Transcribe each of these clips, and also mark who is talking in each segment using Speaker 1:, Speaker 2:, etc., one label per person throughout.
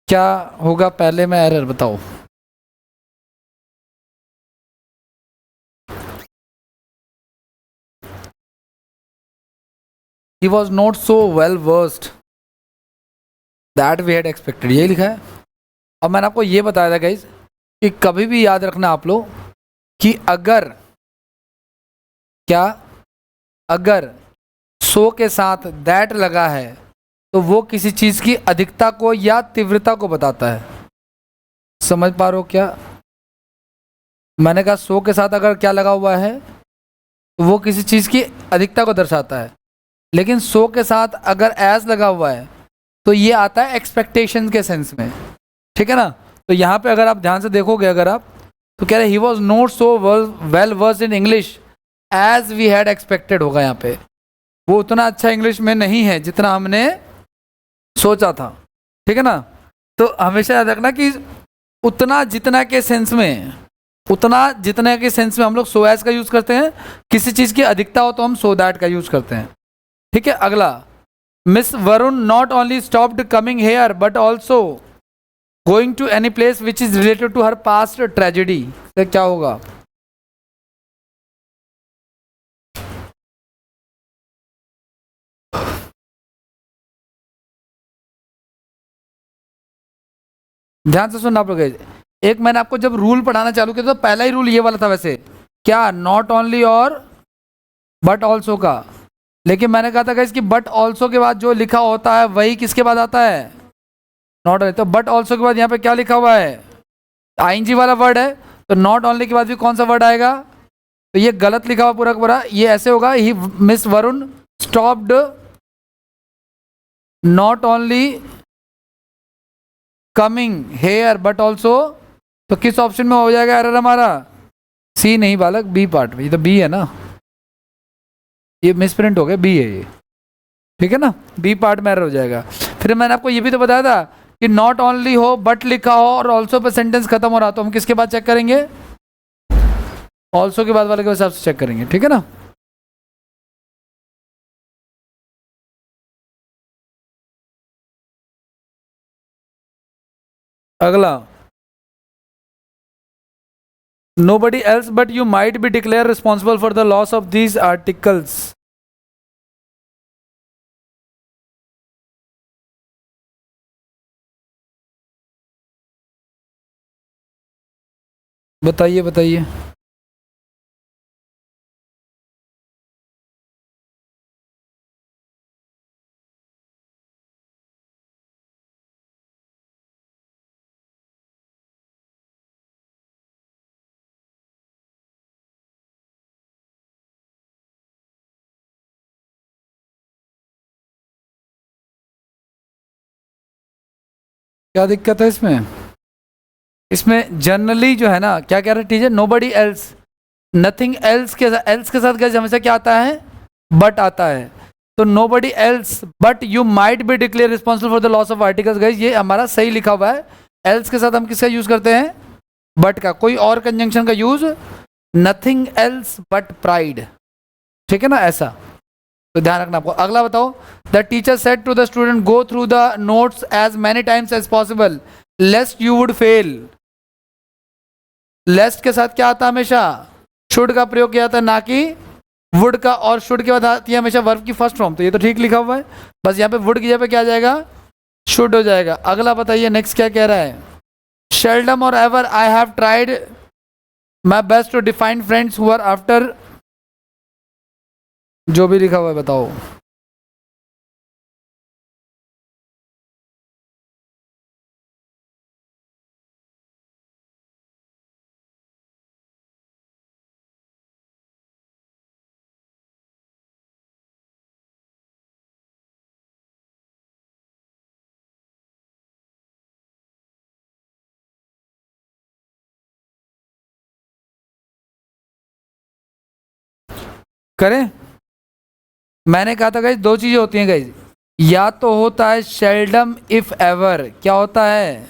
Speaker 1: क्या होगा पहले में एरर बताओ। He was not so well versed that we had expected, यही लिखा है। अब मैंने आपको ये बताया था गाइज कि कभी भी याद रखना आप लोग कि अगर सो के साथ दैट लगा है तो वो किसी चीज़ की अधिकता को या तीव्रता को बताता है। समझ पा रहे हो क्या? मैंने कहा सो के साथ अगर क्या लगा हुआ है तो वो किसी चीज़ की अधिकता को दर्शाता है, लेकिन सो के साथ अगर एज लगा हुआ है तो ये आता है एक्सपेक्टेशन के सेंस में, ठीक है ना। तो यहाँ पे अगर आप ध्यान से देखोगे, अगर आप तो कह रहे he was not so well versed in English as we had expected होगा। यहाँ पे वो उतना अच्छा इंग्लिश में नहीं है जितना हमने सोचा था, ठीक है ना। तो हमेशा याद रखना कि उतना जितना के सेंस में हम लोग सो एज का यूज करते हैं, किसी चीज की अधिकता हो तो हम सो दैट का यूज करते हैं, ठीक है। अगला, Miss Varun not only stopped coming here but also going to any place which is related to her past tragedy. क्या होगा? ध्यान से सुनना पड़ेगा। एक मैंने आपको जब रूल पढ़ाना चालू किया तो पहला ही रूल ये वाला था वैसे, क्या? नॉट ओनली और बट ऑल्सो का। लेकिन मैंने कहा था कि इसकी बट ऑल्सो के बाद जो लिखा होता है वही किसके बाद आता है? Not only. तो बट ऑल्सो के बाद यहाँ पे क्या लिखा हुआ है? आईएनजी वाला वर्ड है, तो नॉट ओनली के बाद भी कौन सा वर्ड आएगा? तो ये गलत लिखा हुआ पूरा का पूरा। ये ऐसे होगा, ही Miss Varun stopped not only coming here but also. तो किस ऑप्शन में हो जाएगा एरर हमारा? सी नहीं बालक, बी पार्ट में। ये तो बी है ना, ये मिसप्रिंट हो गया, बी है ये, ठीक है ना। बी पार्ट में एरर हो जाएगा। फिर मैंने आपको ये भी तो बताया था कि नॉट ओनली हो बट लिखा हो और ऑल्सो पे सेंटेंस खत्म हो रहा, तो हम किसके बाद चेक करेंगे? ऑल्सो के बाद वाले के हिसाब से चेक करेंगे, ठीक है ना। अगला, nobody else but you might be declared responsible for the loss of these articles। बताइए बताइए। क्या दिक्कत है इसमें? इसमें जनरली जो है ना, क्या कह रहे teacher? Nobody else, nothing else के साथ क्या हमेशा क्या आता है? बट आता है। तो nobody else but you might be declare responsible for the loss of articles. Guys ये हमारा सही लिखा हुआ है। एल्स के साथ हम किसका यूज करते हैं? बट का। कोई और कंजंक्शन का use? Nothing else but pride, ठीक है ना, ऐसा। तो ध्यान रखना आपको। अगला बताओ, the teacher said to the student go through the notes as many times as possible lest you would fail. Lest के साथ क्या आता है? हमेशा शुड का प्रयोग किया जाता है, ना कि वुड का। और शुड के बाद आती है हमेशा वर्ब की फर्स्ट फॉर्म। तो ये तो ठीक लिखा हुआ है, बस यहाँ पे वुड की जगह पे क्या आ जाएगा? शुड हो जाएगा। अगला बताइए नेक्स्ट क्या कह रहा है? शेल्डम और ever I have tried my best to define friends who are after. जो भी लिखा हुआ है बताओ। करें? मैंने कहा था गाइज दो चीजें होती हैं गाइज, या तो होता है शेल्डम इफ एवर, क्या होता है?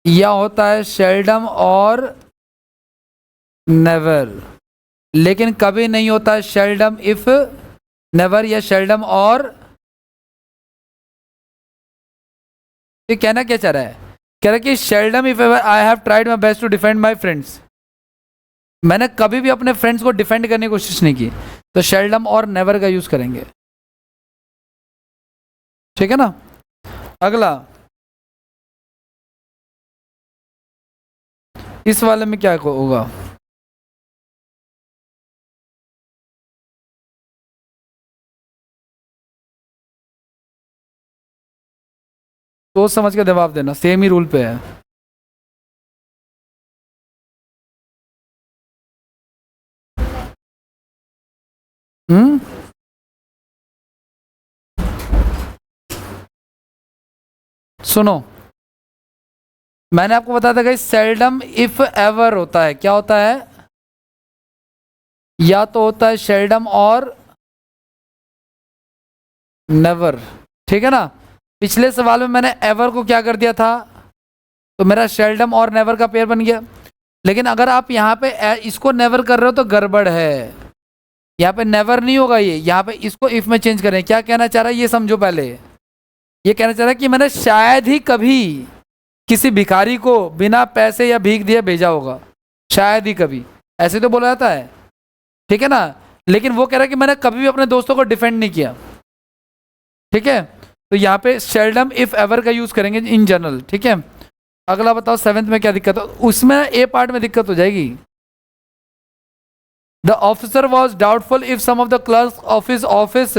Speaker 1: या होता है शेल्डम और नेवर। लेकिन कभी नहीं होता शेल्डम इफ नेवर या शेल्डम और। ये कहना क्या चाह रहा है? कह रहा है कि seldom if ever I have tried my best to defend my friends, मैंने कभी भी अपने फ्रेंड्स को डिफेंड करने की कोशिश नहीं की, तो शेल्डम और नेवर का यूज करेंगे। ठीक है ना। अगला, इस वाले में क्या होगा? सोच समझ के जवाब देना, सेम ही रूल पे है। हम्म, सुनो, मैंने आपको बताया था कि सेल्डम इफ एवर होता है, क्या होता है? या तो होता है शेल्डम और नेवर। ठीक है ना। पिछले सवाल में मैंने एवर को क्या कर दिया था, तो मेरा शेल्डम और नेवर का पेयर बन गया। लेकिन अगर आप यहाँ पे इसको नेवर कर रहे हो तो गड़बड़ है, यहाँ पे नेवर नहीं होगा, ये यहाँ पे इसको इफ में चेंज करें। क्या कहना चाह रहा है ये समझो पहले। ये कहना चाह रहा है कि मैंने शायद ही कभी किसी भिखारी को बिना पैसे या भीख दिए भेजा होगा, शायद ही कभी, ऐसे तो बोला जाता है। ठीक है ना। लेकिन वो कह रहा है कि मैंने कभी भी अपने दोस्तों को डिफेंड नहीं किया। ठीक है, तो यहाँ पे शेल्डम इफ एवर का यूज करेंगे इन जनरल। ठीक है। अगला बताओ, सेवेंथ में क्या दिक्कत है? उसमें ए पार्ट में दिक्कत हो जाएगी। The officer was doubtful if some of the clerk of his office,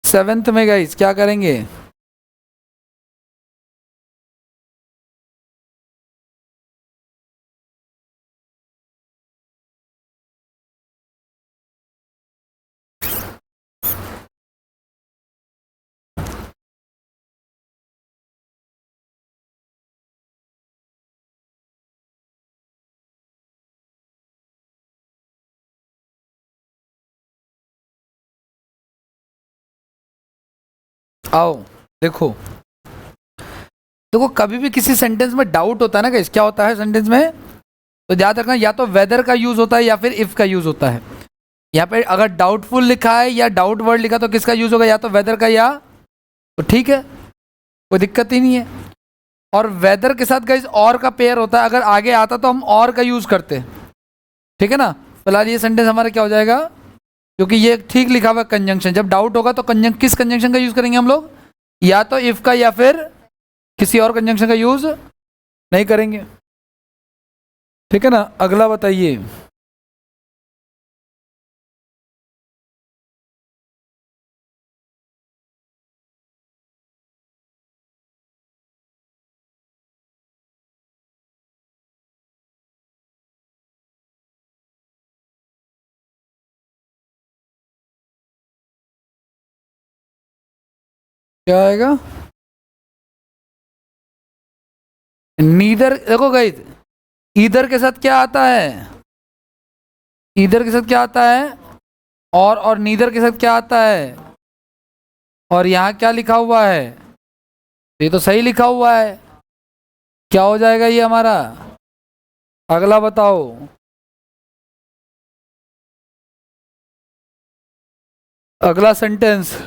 Speaker 1: seventh में गाइस क्या करेंगे? आओ देखो, देखो कभी भी किसी सेंटेंस में डाउट होता है ना गाइस, क्या होता है सेंटेंस में, तो याद रखना या तो वेदर का यूज होता है या फिर इफ का यूज होता है। यहाँ पे अगर डाउटफुल लिखा है या डाउट वर्ड लिखा तो किसका यूज होगा? या तो वेदर का या, तो ठीक है, कोई दिक्कत ही नहीं है। और वेदर के साथ गाइस और का पेयर होता है, अगर आगे आता तो हम और का यूज करते। ठीक है ना। फिलहाल ये सेंटेंस हमारा क्या हो जाएगा, क्योंकि ये ठीक लिखा हुआ कंजंक्शन, जब डाउट होगा तो किस कंजंक्शन का यूज करेंगे हम लोग? या तो इफ का या फिर किसी और कंजंक्शन का यूज नहीं करेंगे। ठीक है ना। अगला बताइए, क्या आएगा? नीदर। देखो गाइस, ईदर के साथ क्या आता है? ईदर के साथ क्या आता है? और नीदर के साथ क्या आता है? और यहाँ क्या लिखा हुआ है? ये तो सही लिखा हुआ है। क्या हो जाएगा ये हमारा? अगला बताओ। अगला सेंटेंस,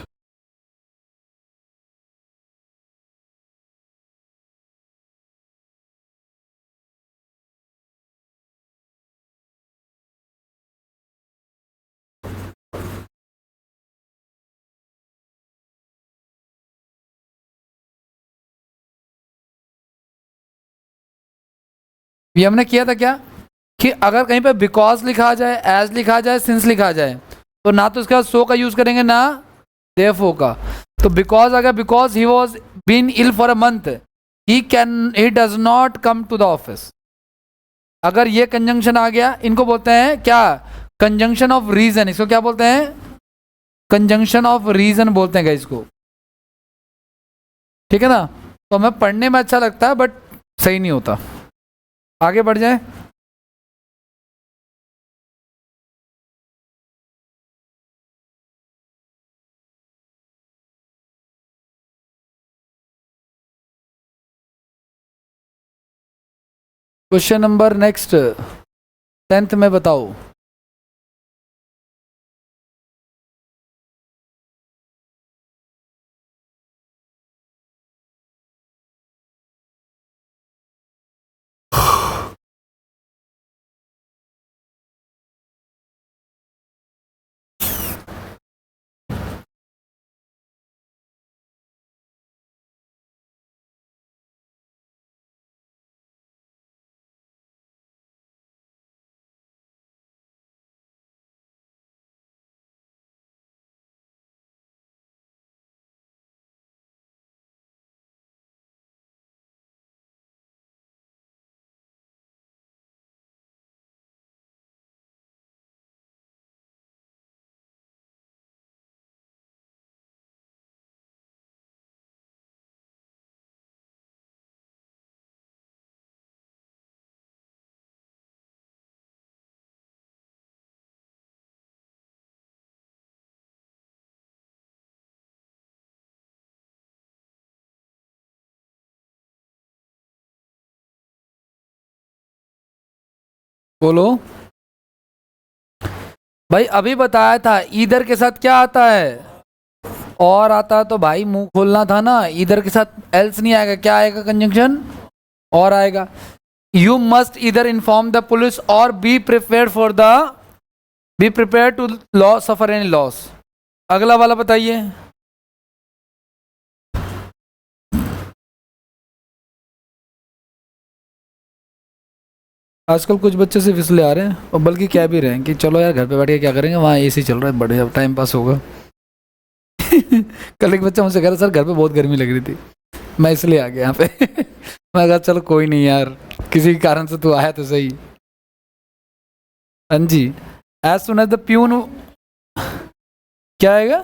Speaker 1: ये हमने किया था क्या, कि अगर कहीं पे बिकॉज लिखा जाए, एज लिखा जाए, सिंस लिखा जाए, तो ना तो उसके बाद सो का यूज करेंगे ना देयरफॉर का। तो बिकॉज अगर because he was been ill for a month, he does not come to the office, अगर ये कंजंक्शन आ गया, इनको बोलते हैं क्या? Conjunction of reason. इसको क्या बोलते हैं? कंजंक्शन ऑफ रीजन बोलते हैं इसको। ठीक है ना। तो हमें पढ़ने में अच्छा लगता है बट सही नहीं होता। आगे बढ़ जाए। क्वेश्चन नंबर नेक्स्ट 10th में बताओ। बोलो भाई, अभी बताया था ईदर के साथ क्या आता है, और आता है, तो भाई मुंह खोलना था ना। ईदर के साथ एल्स नहीं आएगा, क्या आएगा कंजंक्शन, और आएगा। You must either inform the police और be prepare to loss suffer any loss. अगला वाला बताइए। आजकल कुछ बच्चे सिर्फ इसलिए आ रहे हैं, और बल्कि क्या भी रहे हैं कि चलो यार घर पे बैठ के क्या करेंगे, वहाँ एसी चल रहा है, बढ़िया टाइम पास होगा। कल एक बच्चा मुझसे कह रहा सर घर पे बहुत गर्मी लग रही थी, मैं इसलिए आ गया यहाँ पे। मैं कहा चलो कोई नहीं यार, किसी कारण से तू आया तो सही। हाँ जी। As soon as the peon, क्या आएगा?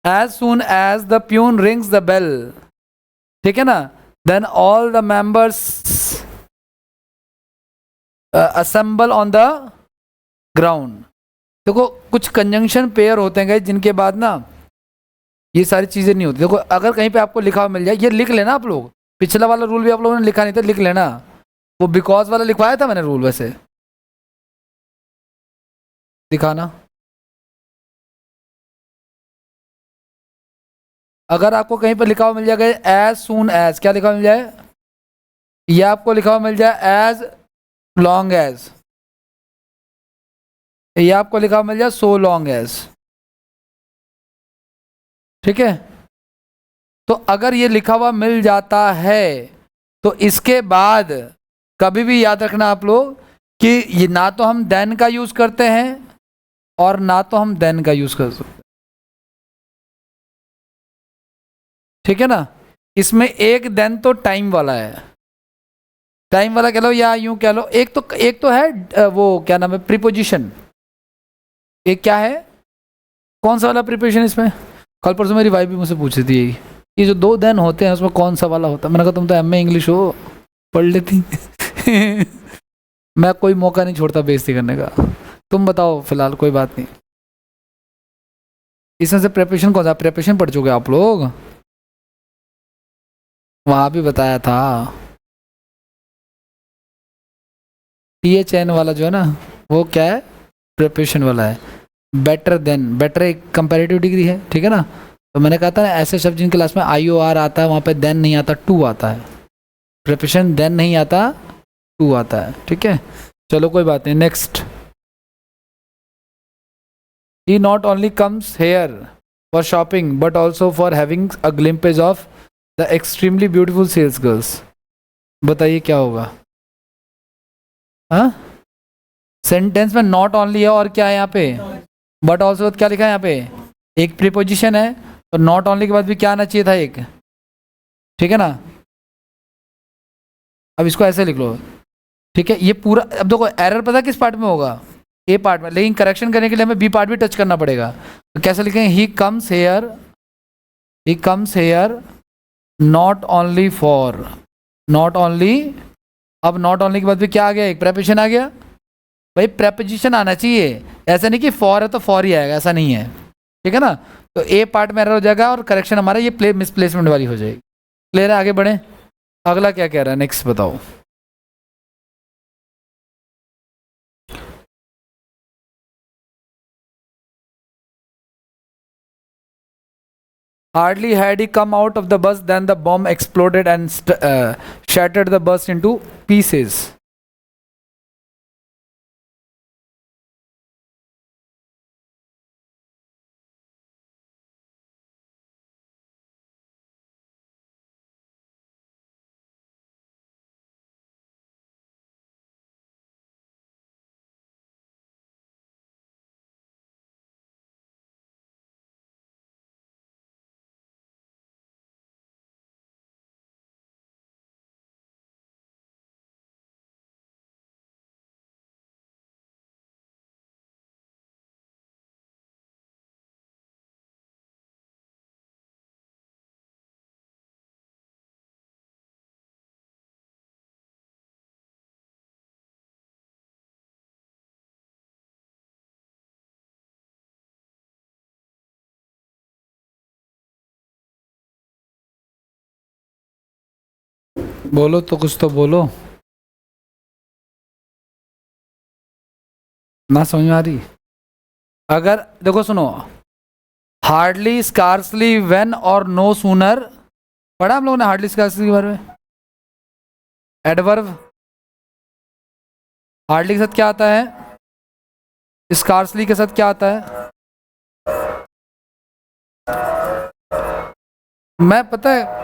Speaker 1: As soon as the peon rings the bell, ठीक है ना, then all the members assemble on the ground. देखो कुछ कंजंक्शन पेयर होते हैं जिनके बाद ना ये सारी चीजें नहीं होती। देखो अगर कहीं पे आपको लिखा हुआ मिल जाए, ये लिख लेना आप लोग, पिछला वाला रूल भी आप लोगों ने लिखा नहीं था, लिख लेना। वो बिकॉज वाला लिखवाया था मैंने रूल, वैसे दिखाना। अगर आपको कहीं पर लिखा हुआ मिल जाएगा एज सून एज, क्या लिखा हुआ मिल जाए, या आपको लिखा हुआ मिल जाए एज लॉन्ग एज, या आपको लिखा हुआ मिल जाए सो लॉन्ग एज, ठीक है। तो अगर ये लिखा हुआ मिल जाता है तो इसके बाद कभी भी याद रखना आप लोग कि ये ना तो हम देन का यूज करते हैं और ना तो हम देन का यूज कर सकते, ठीक है ना। इसमें एक देन तो टाइम वाला है, टाइम वाला कह लो या यूं कह लो। एक तो है वो क्या नाम है, प्रीपोजिशन। एक क्या है, कौन सा वाला प्रीपोजिशन इसमें? कल परसों मेरी वाइफ भी मुझसे पूछ रही थी ये जो दो देन होते हैं उसमें कौन सा वाला होता है। मैंने कहा तुम तो एमए इंग्लिश हो, पढ़ लेती। मैं कोई मौका नहीं छोड़ता बेइज्जती करने का। तुम बताओ फिलहाल, कोई बात नहीं। इसमें से प्रिपरेशन कौन सा, प्रिपरेशन पढ़ चुके आप लोग? वहां भी बताया था THN वाला जो है ना, वो क्या है, प्रिपरेशन वाला है। बेटर देन, बेटर एक कंपैरेटिव डिग्री है, ठीक है ना। तो मैंने कहा था ना ऐसे शब्द जिन क्लास में IOR आता है वहाँ पे देन नहीं आता, टू आता है। प्रिपरेशन देन नहीं आता, टू आता है, ठीक है। चलो कोई बात नहीं, next. He not only comes here for shopping but also for having a glimpse of the extremely beautiful sales girls। बताइए क्या होगा? हाँ, सेंटेंस में नॉट ओनली है और क्या है यहाँ पे, बट ऑल्सो क्या लिखा है यहाँ पे, एक प्रीपोजिशन है, तो नॉट ओनली के बाद भी क्या आना चाहिए था, एक, ठीक है ना। अब इसको ऐसे लिख लो, ठीक है। ये पूरा, अब देखो एरर पता किस पार्ट में होगा, ए पार्ट में, लेकिन करेक्शन करने के लिए हमें बी पार्ट भी टच करना पड़ेगा। तो कैसे लिखेंगे, he comes here not only अब नॉट ओनली के बाद भी क्या आ गया, एक प्रेपोजिशन आ गया। भाई प्रेपोजिशन आना चाहिए, ऐसा नहीं कि फॉर है तो फॉर ही आएगा, ऐसा नहीं है, ठीक है ना। तो ए पार्ट में एरर हो जाएगा और करेक्शन हमारा ये मिसप्लेसमेंट वाली हो जाएगी। क्लियर है, आगे बढ़े। अगला क्या कह रहा है, नेक्स्ट बताओ। Hardly had he come out of the bus than the bomb exploded and shattered the bus into pieces. बोलो तो, कुछ तो बोलो ना, समझ में आ रही। अगर देखो सुनो, हार्डली, स्कार्सली, व्हेन और नो सूनर पढ़ा हम लोगों ने हार्डली स्कार्सली के बारे में। एडवर्ब हार्डली के साथ क्या आता है, स्कार्सली के साथ क्या आता है। मैं पता है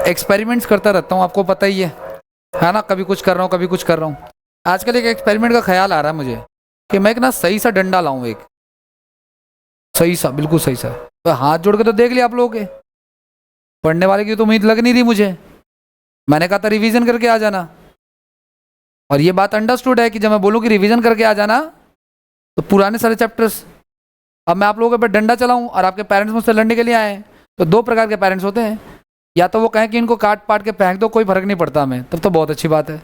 Speaker 1: एक्सपेरिमेंट्स करता रहता हूँ, आपको पता ही है ना, कभी कुछ कर रहा हूँ कभी कुछ कर रहा हूँ। आजकल एक एक्सपेरिमेंट का ख्याल आ रहा है मुझे कि मैं एक ना सही सा डंडा लाऊं, एक सही सा, बिल्कुल सही सा। तो हाथ जोड़ के तो देख लिया आप लोगों के, पढ़ने वाले की तो उम्मीद लग नहीं रही मुझे। मैंने कहा था रिवीजन करके आ जाना, और ये बात अंडरस्टूड है कि जब मैं बोलूँ कि रिवीजन करके आ जाना तो पुराने सारे चैप्टर्स, अब मैं आप लोगों के पे डंडा चलाऊं और आपके पेरेंट्स मुझसे लड़ने के लिए आए, तो दो प्रकार के पेरेंट्स होते हैं, या तो वो कहें कि इनको काट पाट के फेंक दो, कोई फर्क नहीं पड़ता हमें, तब तो बहुत अच्छी बात है।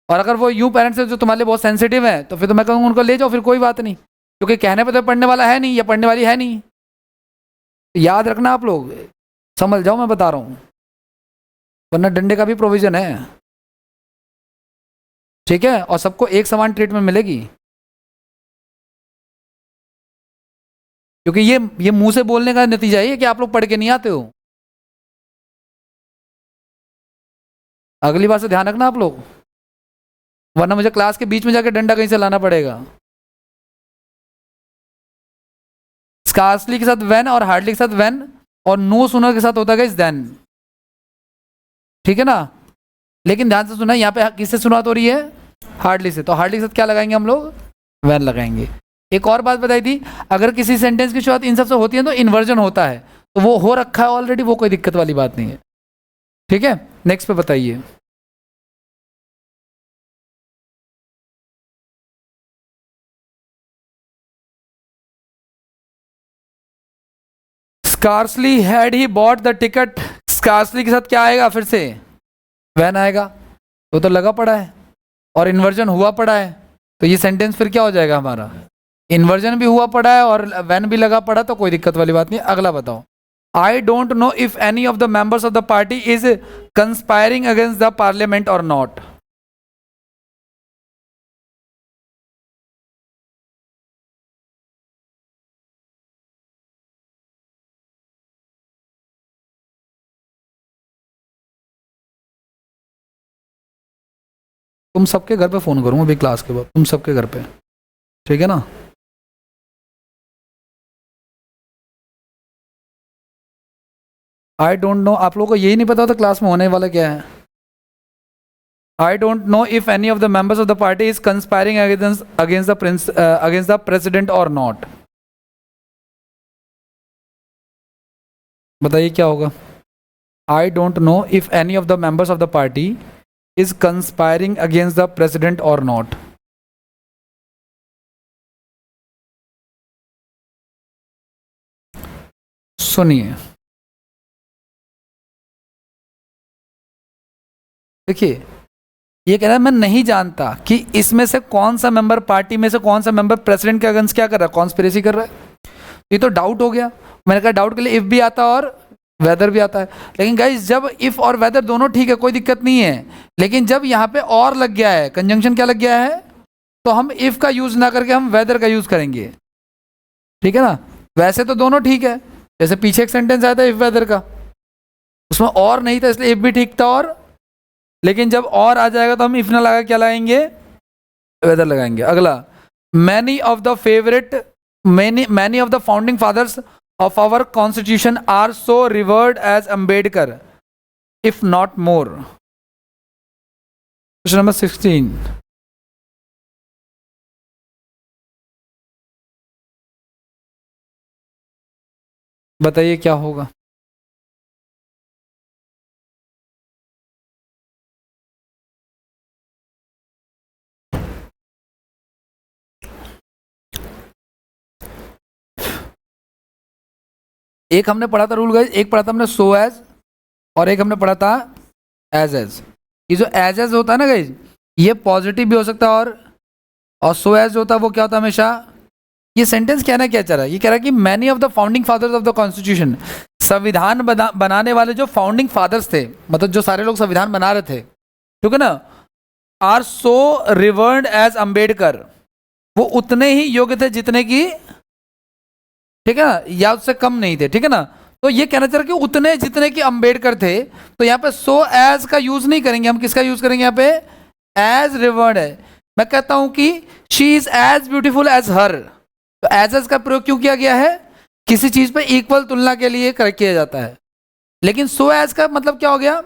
Speaker 1: और अगर वो यूं पेरेंट्स है जो तुम्हारे लिए बहुत सेंसिटिव है, तो फिर तो मैं कहूँगा उनको ले जाओ, फिर कोई बात नहीं, क्योंकि कहने पर तो पढ़ने वाला है नहीं या पढ़ने वाली है नहीं। तो याद रखना आप लोग, समझ जाओ मैं बता रहा हूँ, वरना डंडे का भी प्रोविजन है, ठीक है, और सबको एक समान ट्रीटमेंट मिलेगी। क्योंकि ये मुंह से बोलने का नतीजा है कि आप लोग पढ़ के नहीं आते हो। अगली बार से ध्यान रखना आप लोग, वरना मुझे क्लास के बीच में जाके डंडा कहीं से लाना पड़ेगा। स्कार्सली के साथ व्हेन और हार्डली के साथ व्हेन और नो सूनर के साथ होता है देन, ठीक है ना। लेकिन ध्यान से सुना, यहाँ पे किससे शुरुआत हो रही है, हार्डली से, तो हार्डली के साथ क्या लगाएंगे हम लोग, व्हेन लगाएंगे। एक और बात बताई थी, अगर किसी सेंटेंस की शुरुआत इन सबसे होती है तो इन्वर्जन होता है, तो वो हो रखा है ऑलरेडी, वो कोई दिक्कत वाली बात नहीं है, ठीक है। नेक्स्ट पे बताइए। Scarcely had he bought the ticket, scarcely के साथ क्या आएगा फिर से, वैन आएगा, तो लगा पड़ा है और इन्वर्जन हुआ पड़ा है, तो ये सेंटेंस फिर क्या हो जाएगा हमारा, इन्वर्जन भी हुआ पड़ा है और वैन भी लगा पड़ा, तो कोई दिक्कत वाली बात नहीं। अगला बताओ, I don't know if any of the members of the party is conspiring against the parliament और नॉट। तुम सबके घर पे फोन करूंगा अभी क्लास के बाद, तुम सबके घर पे, ठीक है ना। आई डोंट नो, आप लोगों को यही नहीं पता था क्लास में होने वाला क्या है। I don't know if any of the members of the party is conspiring against the president और नॉट। बताइए क्या होगा। I don't know if any of the members of the party is conspiring against the president और not. सुनिए, देखिए ये कह रहा है मैं नहीं जानता कि इसमें से कौन सा मेंबर, पार्टी में से कौन सा मेंबर प्रेसिडेंट के अगेंस्ट क्या कर रहा है, कॉन्स्पिरेसी कर रहा है। ये तो डाउट हो गया। मैंने कहा डाउट के लिए इफ भी आता है और वेदर भी आता है। लेकिन गाइस जब इफ और वेदर दोनों ठीक है, कोई दिक्कत नहीं है, लेकिन जब यहाँ पे और लग गया है, कंजंक्शन क्या लग गया है, तो हम इफ का यूज ना करके हम वेदर का यूज करेंगे। ठीक है ना। वैसे तो दोनों ठीक है, जैसे पीछे एक सेंटेंस आया था इफ वेदर का, उसमें और नहीं था इसलिए इफ भी ठीक था, और लेकिन जब और आ जाएगा तो हम इफ ना लगा क्या लगाएंगे, वेदर लगाएंगे। अगला, many of the favourite many of the founding fathers of our constitution are so revered as Ambedkar, if not more. Question number 16. बताइए क्या होगा। एक हमने पढ़ा था रूल गाइस, एक पढ़ा था हमने सो एज, और एक हमने पढ़ा था एज एज। ये जो एज एज होता है ना गाइस, ये पॉजिटिव भी हो सकता है, और सो एज होता है वो क्या होता है हमेशा। ये सेंटेंस कहना क्या चाह रहा है, ये कह रहा है कि many of the founding fathers of the constitution, संविधान बनाने वाले जो फाउंडिंग फादर्स थे, मतलब जो सारे लोग संविधान बना रहे थे, ठीक है ना, are so revered as Ambedkar, वो उतने ही योग्य थे जितने की, ठीक है ना, या उससे कम नहीं थे। ठीक है ना। तो ये कहना चाह रहा कि उतने जितने की अंबेडकर थे, तो यहाँ पे सो एज का यूज नहीं करेंगे, हम किसका यूज करेंगे यहाँ पे, एज रिवर्ड है। मैं कहता हूं कि she is as beautiful as her, तो एज का प्रयोग क्यों किया गया है, किसी चीज पे इक्वल तुलना के लिए किया जाता है। लेकिन सो एज का मतलब क्या हो गया,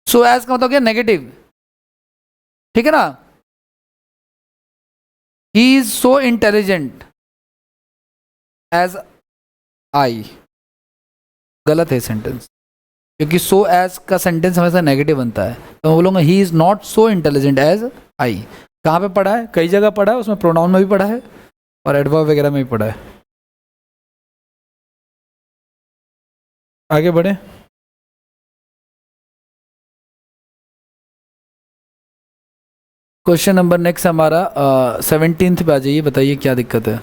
Speaker 1: सो एज का मतलब क्या, नेगेटिव। ठीक है ना। He is so intelligent as I, गलत है सेंटेंस, क्योंकि सो एज का सेंटेंस हमेशा नेगेटिव बनता है। तो मैं बोलूंगा he is not so intelligent as I. कहाँ पे पढ़ा है, कई जगह पढ़ा है, उसमें प्रोनाउन में भी पढ़ा है और एडवर्ब वगैरह में भी पढ़ा है। आगे बढ़े। क्वेश्चन नंबर नेक्स्ट हमारा 17th पे आ जाइए, बताइए क्या दिक्कत है।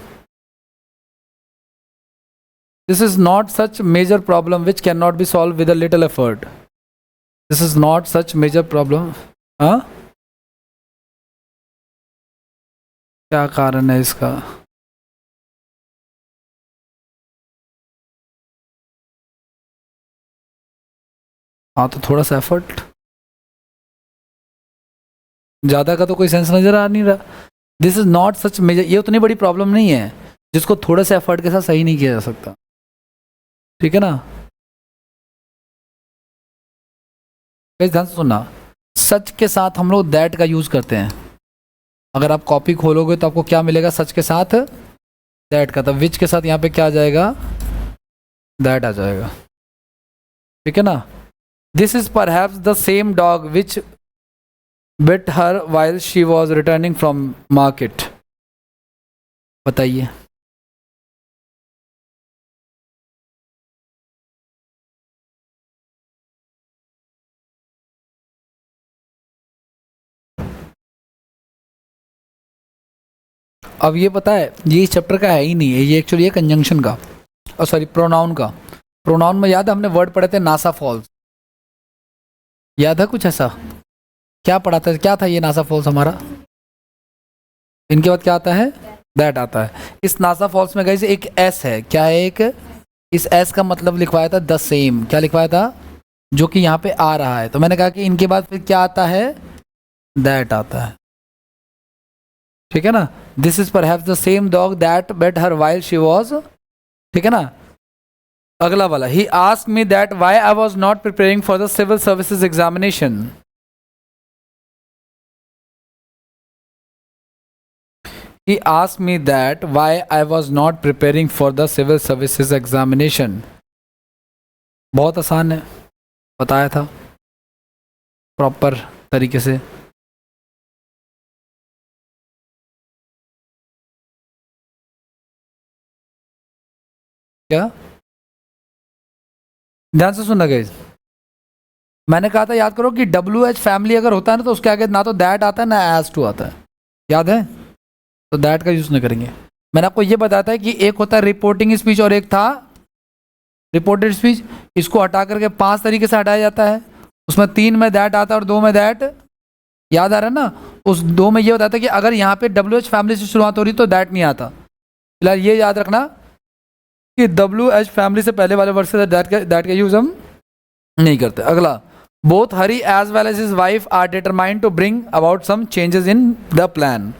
Speaker 1: This is not such major problem which can not be solve with a little effort. This is not such major problem. हाँ, क्या कारण है इसका। हाँ तो थोड़ा सा एफर्ट, ज़्यादा का तो कोई सेंस नज़र आ नहीं रहा। This is not such major, ये उतनी बड़ी प्रॉब्लम नहीं है जिसको थोड़े से एफर्ट के साथ सही नहीं किया जा सकता। ठीक है ना। ध्यान से सुनना, सच के साथ हम लोग दैट का यूज़ करते हैं। अगर आप कॉपी खोलोगे तो आपको क्या मिलेगा, सच के साथ दैट का, तब विच के साथ यहाँ पे क्या आ जाएगा, दैट आ जाएगा। ठीक है ना। This is perhaps the same dog which bit her while she was returning from market। बताइए। अब ये पता है, ये इस चैप्टर का है ही नहीं है, ये एक्चुअली है कंजंक्शन का, और सॉरी प्रोनाउन का। प्रोनाउन में याद है हमने वर्ड पढ़े थे नासा फॉल्स, याद है कुछ ऐसा, क्या पढ़ा था, क्या था ये नासा फॉल्स हमारा। इनके बाद क्या आता है, दैट आता है। इस नासा फॉल्स में गाइस एक एस है, क्या है एक, इस एस का मतलब लिखवाया था द सेम, क्या लिखवाया था, जो कि यहाँ पे आ रहा है। तो मैंने कहा कि इनके बाद फिर क्या आता है, दैट आता है। ठीक है ना। This is perhaps the same dog that bet her while she was. ठीक है ना। अगला वाला, he asked me that why I was not preparing for the civil services examination. He asked me that why I was not preparing for the civil services examination। बहुत आसान है, बताया था प्रॉपर तरीके से। क्या, ध्यान से सुनना गाइस, मैंने कहा था याद करो कि डब्ल्यू एच फैमिली अगर होता है ना तो उसके आगे ना तो दैट आता है ना एज टू आता है, याद है? तो दैट का यूज़ नहीं करेंगे। मैंने आपको ये बताया था कि एक होता है रिपोर्टिंग स्पीच और एक था रिपोर्टेड स्पीच। इसको हटा करके 5 तरीके से हटाया जाता है, उसमें 3 में दैट आता है और 2 में दैट, याद आ रहा है ना? उस 2 में ये बताया था कि अगर यहाँ पे डब्ल्यू एच फैमिली से शुरुआत हो रही तो दैट नहीं आता। फिलहाल ये याद रखना कि डब्ल्यू एच फैमिली से पहले वाले वर्ड से दैट का यूज हम नहीं करते। अगला, both Hari as well as his wife are determined to bring about some changes in the plan.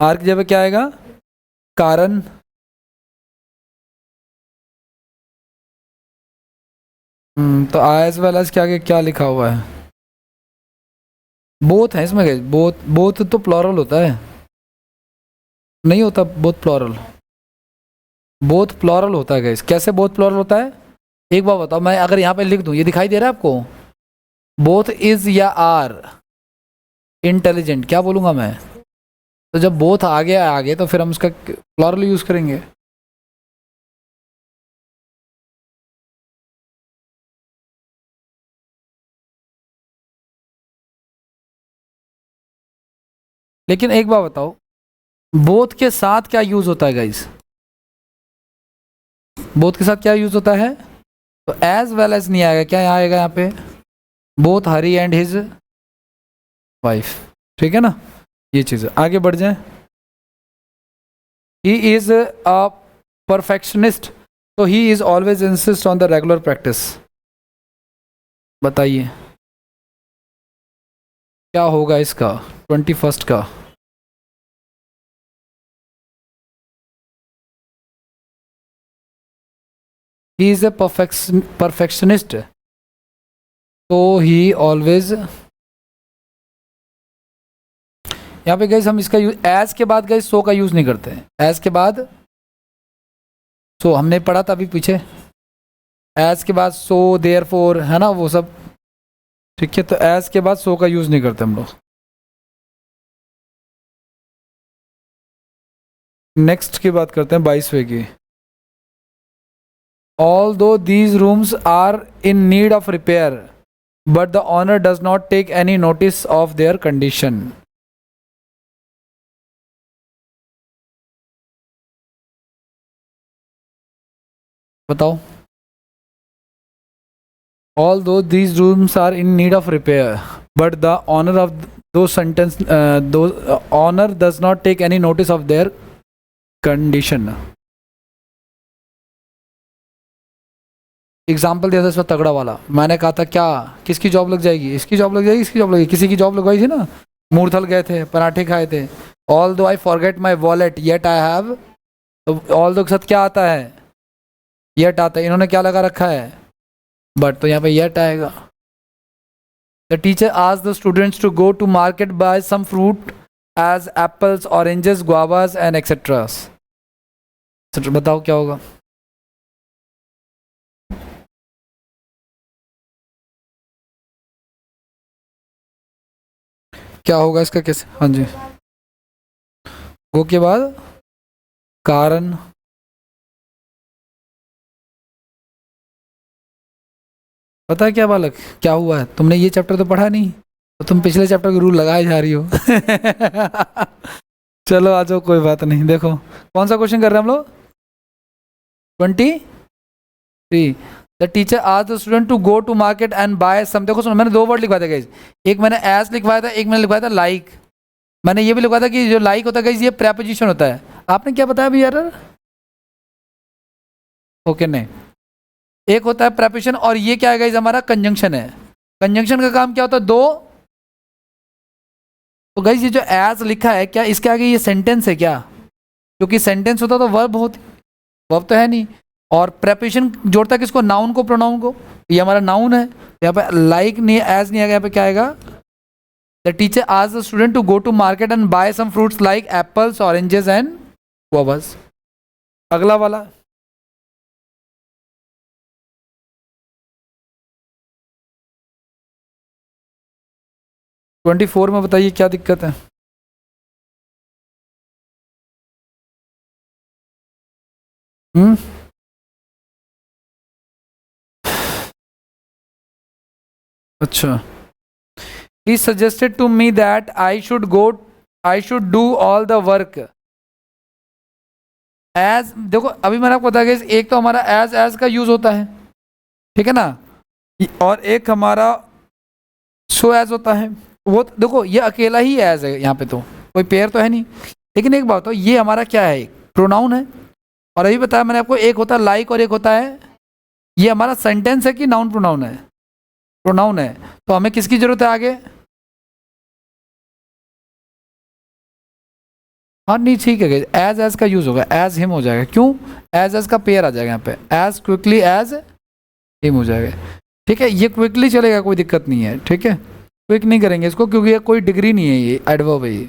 Speaker 1: Are की जगह क्या आएगा? कारण। तो एज वेल एज के आगे क्या लिखा हुआ है? बोथ है इसमें, बोथ बोथ तो प्लॉरल होता है, नहीं होता बोथ प्लॉरल? बोथ प्लॉरल होता है गाइस। कैसे बोथ प्लॉरल होता है एक बार बताओ, मैं अगर यहाँ पे लिख दूँ, ये दिखाई दे रहा है आपको? बोथ इज या आर इंटेलिजेंट, क्या बोलूँगा मैं? तो जब बोथ आगे तो फिर हम उसका प्लॉरल यूज करेंगे। लेकिन एक बार बताओ, बोथ के साथ क्या यूज होता है गाइस? बोथ के साथ क्या यूज होता है? तो एज वेल एज नहीं आएगा, क्या आएगा यहाँ पे? Both Hari and his wife, ठीक है ना? ये चीज़ आगे बढ़ जाए। ही इज अ परफेक्शनिस्ट, तो he is always insist on the regular practice. बताइए क्या होगा इसका 21st का? ही इज ए परफेक्शनिस्ट, तो ही ऑलवेज, यहाँ पे गैस हम इसका यूज एज के बाद गैस सो का यूज नहीं करते हैं। एज के बाद सो हमने पढ़ा था अभी पीछे, एज के बाद सो देयर फोर, है ना वो सब, ठीक है? तो एज के बाद सो का यूज नहीं करते हम लोग। नेक्स्ट की बात करते हैं 22वें की। Although these rooms are in need of repair but the owner does not take any notice of their condition. बताओ। Although these rooms are in need of repair but the owner of though sentence though owner does not take any notice of their condition. Example दिया था इसमें तगड़ा वाला, मैंने कहा था क्या किसकी जॉब लग जाएगी, इसकी जॉब लग जाएगी, इसकी जॉब लगेगी, किसी की जॉब लगवाई थी ना, मूर्थल गए थे, पराठे खाए थे। ऑल दो I forget my wallet yet I have, तो ऑल दो के साथ क्या आता है? येट आता है। इन्होंने क्या लगा रखा है? बट, तो यहाँ पे येट आएगा। The teacher asked the students to go to market buy some fruit as apples oranges guavas and etcetera. बताओ क्या होगा? क्या होगा इसका, कैसे? हाँ जी, गो के बाद कारण। पता है क्या बालक क्या हुआ है? तुमने ये चैप्टर तो पढ़ा नहीं, तो तुम पिछले चैप्टर के रूल लगाए जा रही हो। चलो आ जाओ, कोई बात नहीं। देखो कौन सा क्वेश्चन कर रहे हैं हम लोग? 23। द टीचर आज the student to go to market and buy some. देखो सुनो, मैंने 2 वर्ड लिखवाए थे गाइस, एक मैंने एस लिखवाया था, एक मैंने लिखवाया था लाइक। मैंने ये भी लिखवाया था कि जो लाइक होता है गाइस ये प्रेपोजिशन होता है। आपने क्या बताया अभी यार? ओके नहीं, एक होता है प्रेपोजिशन और ये क्या है गाइस? हमारा कंजंक्शन है। कंजंक्शन का काम क्या होता है? दो। तो गाइस ये जो एज लिखा है, क्या इसके आगे ये सेंटेंस है क्या? क्योंकि सेंटेंस होता तो वर्ब होती, वर्ब तो है नहीं। और प्रेपोजिशन जोड़ता है किसको? नाउन को, प्रोनाउन को। ये हमारा नाउन है, यहाँ पे लाइक नहीं, एज नहीं आएगा, यहाँ पे क्या आएगा? The teacher asked the student to go to market and buy some fruits like apples oranges and guavas. अगला वाला, ट्वेंटी फोर में बताइए क्या दिक्कत है? हम्म अच्छा, he suggested to me that I should do all the work as, देखो अभी मैंने आपको बताया कि एक तो हमारा एज का यूज होता है, ठीक है ना, और एक हमारा सो एज होता है। वो देखो ये अकेला ही एज है, यहाँ पे तो कोई पेयर तो है नहीं। लेकिन एक बात हो, ये हमारा क्या है, प्रोनाउन है। और अभी बताया मैंने आपको, एक होता है लाइक और एक होता है, ये हमारा सेंटेंस है कि नाउन प्रोनाउन है? प्रोनाउन है। तो हमें किसकी जरूरत है आगे? हाँ नहीं ठीक है, एज का यूज होगा, एज हिम हो जाएगा। क्यों? एज का पेयर आ जाएगा यहाँ पे, एज क्विकली एज हिम हो जाएगा। ठीक है, ये क्विकली चलेगा, कोई दिक्कत नहीं है। ठीक है, क्विक नहीं करेंगे इसको क्योंकि ये कोई डिग्री नहीं है, ये एडवर्ब है ये।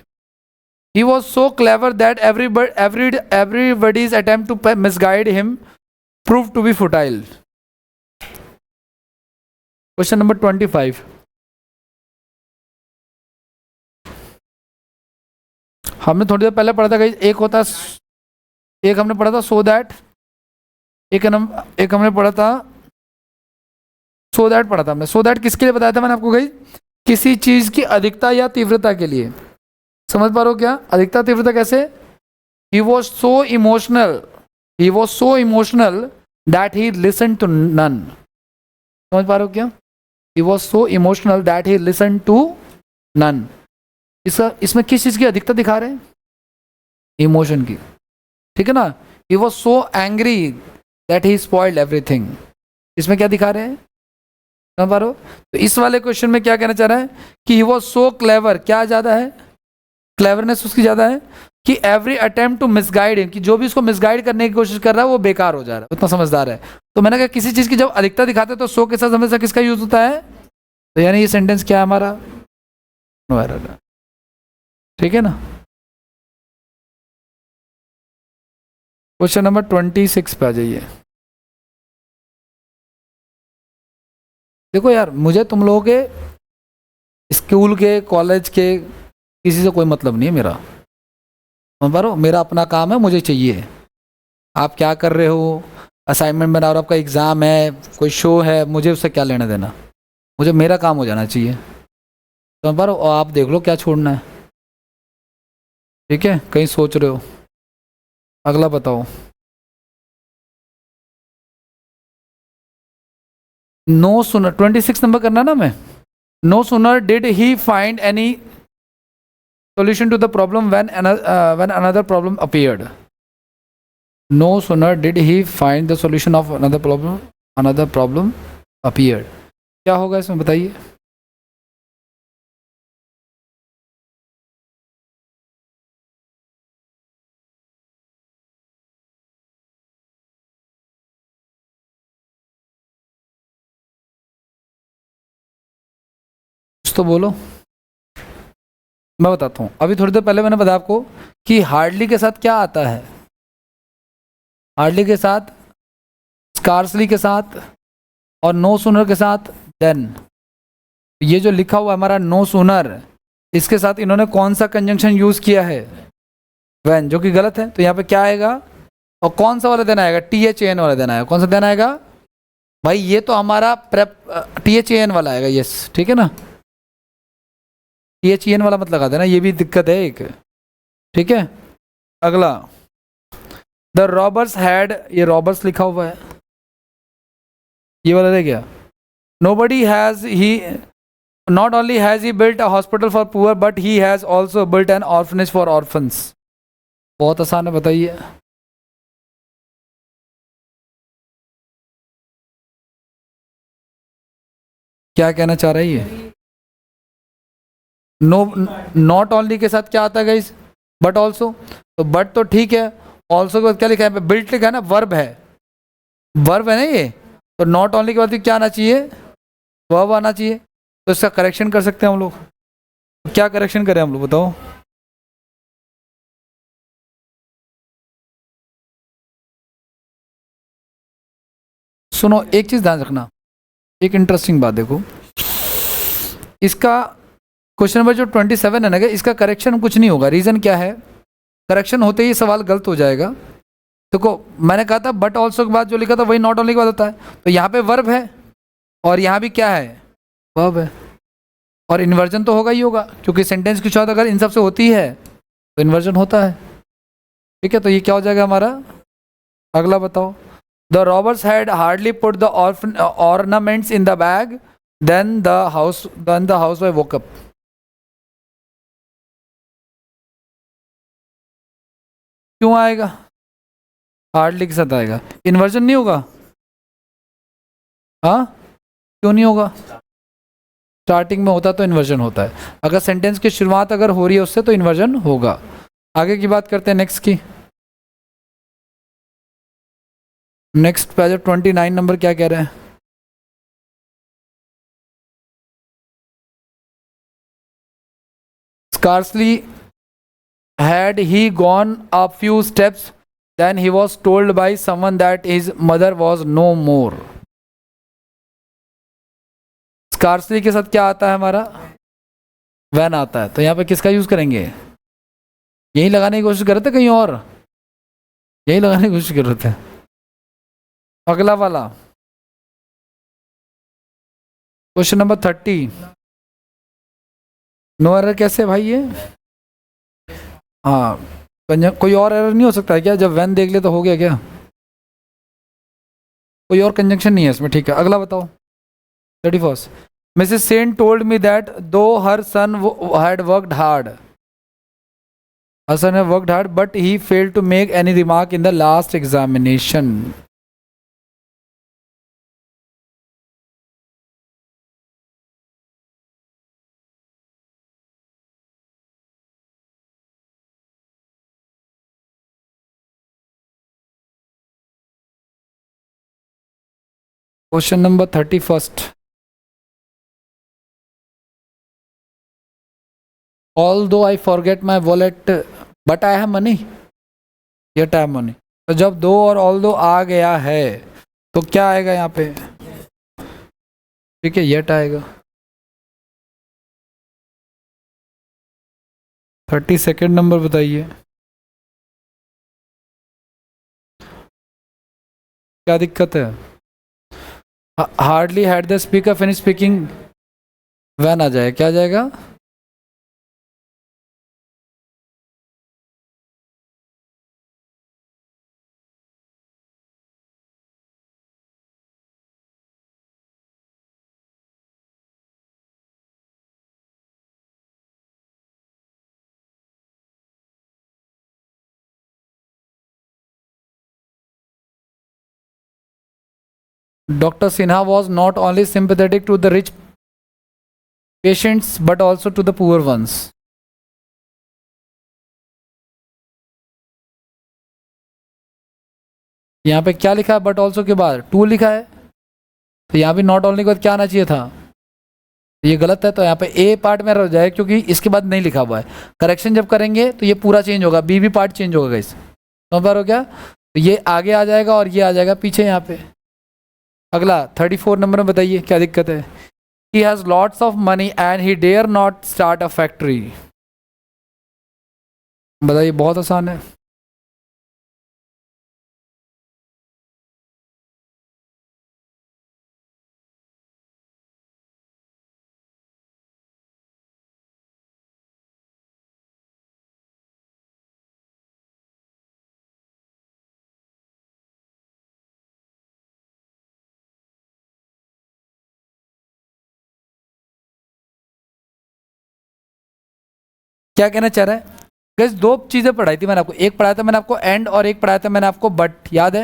Speaker 1: He was so clever that everybody's attempt to misguide him proved to be futile. Question number 25. हमने थोड़ी देर पहले पढ़ा था, एक होता, एक हमने पढ़ा था so that, एक हमने पढ़ा था so that, पढ़ा था हमने so that किसके लिए बताया था मैंने आपको? गई किसी चीज की अधिकता या तीव्रता के लिए। समझ पा रहे हो क्या? अधिकता तीव्रता कैसे? He was so emotional that he listened to none. समझ पा रहे हो क्या? He was so emotional that he listened to none. इसमें किस चीज की अधिकता दिखा रहे हैं? इमोशन की। ठीक है ना? He was so angry that he spoiled everything. इसमें क्या दिखा रहे हैं? समझ पा रहे हो? तो इस वाले क्वेश्चन में क्या कहना चाह रहा है कि he was so clever, क्या ज्यादा है? क्लेवरनेस उसकी ज्यादा है कि every attempt to misguide him, कि जो भी उसको मिसगाइड करने की कोशिश कर रहा है वो बेकार हो जा रहा है, उतना समझदार है। तो मैंने कहा किसी चीज की जब अधिकता दिखाते हैं तो सो के साथ हमेशा किसका यूज होता है? तो यानी ये सेंटेंस क्या है हमारा? ठीक है ना? क्वेश्चन नंबर 26 पे आ जाइए। देखो यार, मुझे तुम लोगों के स्कूल के, कॉलेज के, किसी से कोई मतलब नहीं है मेरा। समझ पा रहे हो? मेरा अपना काम है, मुझे चाहिए। आप क्या कर रहे हो, असाइनमेंट बना रहे हो, आपका एग्ज़ाम है, कोई शो है, मुझे उससे क्या लेना देना? मुझे मेरा काम हो जाना चाहिए। समझ पा रहे हो? और आप देख लो क्या छोड़ना है। ठीक है, कहीं सोच रहे हो? अगला बताओ। नो सुनर, 26 नंबर करना ना मैं। No sooner did he find any solution to the problem when another problem appeared. No sooner did he find the solution of another problem appeared. क्या होगा इसमें बताइए? कुछ तो बोलो, मैं बताता हूँ। अभी थोड़ी देर पहले मैंने बताया आपको कि हार्डली के साथ क्या आता है? हार्डली के साथ, स्कार्सली के साथ और नो सूनर के साथ देन। ये जो लिखा हुआ हमारा नो सूनर, इसके साथ इन्होंने कौन सा कंजंक्शन यूज किया है? व्हेन, जो कि गलत है। तो यहाँ पे क्या आएगा और कौन सा वाला देन आएगा? THAN वाला देन आएगा। कौन सा देन आएगा भाई? ये तो हमारा THAN वाला आएगा। यस, ठीक है ना? THAN वाला मत लगा देना, ये भी दिक्कत है एक। ठीक है, अगला, द रॉबर्स हैड, ये रॉबर्स लिखा हुआ है, ये वाला रह गया। Nobody has he, not only has he built a hospital for poor but he has also built N orphanage for orphans. बहुत आसान है, बताइए। क्या कहना चाह रही है? नो, नॉट ओनली के साथ क्या आता है गाइस? But also. तो बट तो ठीक है, ऑल्सो के बाद क्या लिखा है? बिल्ट लिखा है ना, वर्ब है, वर्ब है ना ये। तो नॉट ओनली के बाद क्या आना चाहिए? वर्ब आना चाहिए। तो इसका करेक्शन कर सकते हैं हम लोग। क्या करेक्शन करें हम लोग, बताओ? सुनो, एक चीज ध्यान रखना, एक इंटरेस्टिंग बात देखो। इसका क्वेश्चन नंबर जो 27 है ना, इसका करेक्शन कुछ नहीं होगा। रीजन क्या है? करेक्शन होते ही सवाल गलत हो जाएगा। देखो मैंने कहा था बट ऑल्सो के बाद जो लिखा था वही नॉट ओनली के बाद होता है। तो यहाँ पे वर्ब है और यहाँ भी क्या है? वर्ब है, और इन्वर्जन तो होगा ही होगा, क्योंकि सेंटेंस की शुरुआत अगर इन सब से होती है तो इन्वर्जन होता है। ठीक है, तो ये क्या हो जाएगा हमारा? अगला बताओ। The robbers had hardly put the ornaments in the bag then the housewife woke up. क्यों आएगा? हार्डली के साथ आएगा, इन्वर्जन नहीं होगा? हाँ, क्यों नहीं होगा? स्टार्टिंग में होता तो इन्वर्जन होता है, अगर सेंटेंस की शुरुआत अगर हो रही है उससे तो इन्वर्जन होगा। आगे की बात करते हैं नेक्स्ट की। नेक्स्ट पेज 29 नंबर क्या कह रहे हैं? Scarcely had he gone a few steps then he was told by someone that his mother was no more. Scarcely के साथ क्या आता है हमारा? when आता है, तो यहाँ पे किसका यूज करेंगे? यही लगाने की कोशिश कर रहे थे, कहीं और यही लगाने की कोशिश कर रहे थे। अगला वाला क्वेश्चन नंबर 30। नो एरर कैसे भाई ये? हाँ, कोई और एरर नहीं हो सकता है क्या? जब वैन देख ले तो हो गया क्या? कोई और कंजंक्शन नहीं है इसमें, ठीक है। अगला बताओ 31st। Mrs Sen told me that though her son had worked hard, her son had worked hard but he failed to make any remark in the last examination. Question number 31st. Although I forget my wallet but I have money, yet I have money. तो जब दो और although आ गया है तो क्या आएगा यहाँ पे? ठीक है, yet आएगा। 32nd नंबर बताइए, क्या दिक्कत है? Hardly had the speaker finish speaking, when आ जाए, क्या आ जाएगा? Dr. Sinha was not only sympathetic to the rich patients but also to the poor ones. यहाँ पे क्या लिखा है? बट ऑल्सो के बाद टू लिखा है, तो यहाँ भी नॉट ओनली के बाद क्या आना चाहिए था? ये गलत है, तो यहाँ पे ए पार्ट में रह जाए क्योंकि इसके बाद नहीं लिखा हुआ है। करेक्शन जब करेंगे तो ये पूरा चेंज होगा, बी भी पार्ट चेंज होगा गाइस, समझ पा रहे हो क्या? तो ये आगे आ जाएगा और ये आ जाएगा पीछे यहाँ पे। अगला 34 नंबर में बताइए क्या दिक्कत है? He has lots of money and he dare not start a factory. बताइए, बहुत आसान है। क्या कहना चाह रहा है गाइस? दो चीजें पढ़ाई थी मैंने आपको, एक पढ़ाया था मैंने आपको एंड और एक पढ़ाया था मैंने आपको बट, याद है?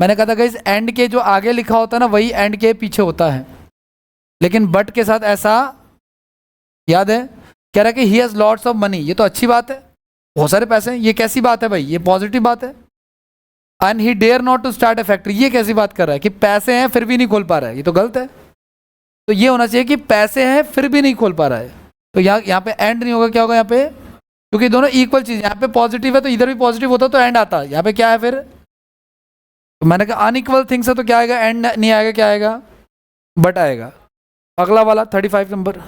Speaker 1: मैंने कहा था गाइस एंड के जो आगे लिखा होता है ना वही एंड के पीछे होता है, लेकिन बट के साथ ऐसा, याद है? कह रहा है कि he has lots of money, ये तो अच्छी बात है, बहुत सारे पैसे हैं, ये कैसी बात है भाई? ये पॉजिटिव बात है। And he dare not to start a factory, ये कैसी बात कर रहा है कि पैसे हैं फिर भी नहीं खोल पा रहा है? ये तो गलत है। तो ये होना चाहिए कि पैसे हैं फिर भी नहीं खोल पा रहा है, तो यहाँ पे एंड नहीं होगा, क्या होगा यहाँ पे? क्योंकि दोनों इक्वल चीज, यहाँ पे पॉजिटिव है तो इधर भी पॉजिटिव होता तो एंड आता, यहाँ पे क्या है फिर? तो मैंने कहा अनइक्वल थिंग्स है तो क्या आएगा? एंड नहीं आएगा, क्या आएगा? बट आएगा। अगला वाला 35 number.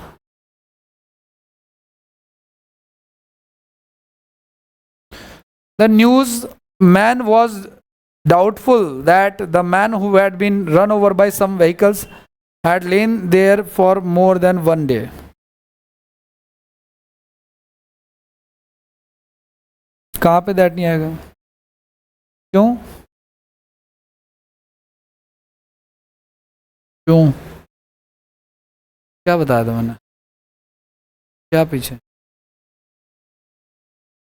Speaker 1: The news man was doubtful that the man who had been run over by some vehicles had lain there for more than 1 day. कहाँ पे दैट नहीं आएगा? क्यों? क्यों? क्या बताया था मैंने? क्या पीछे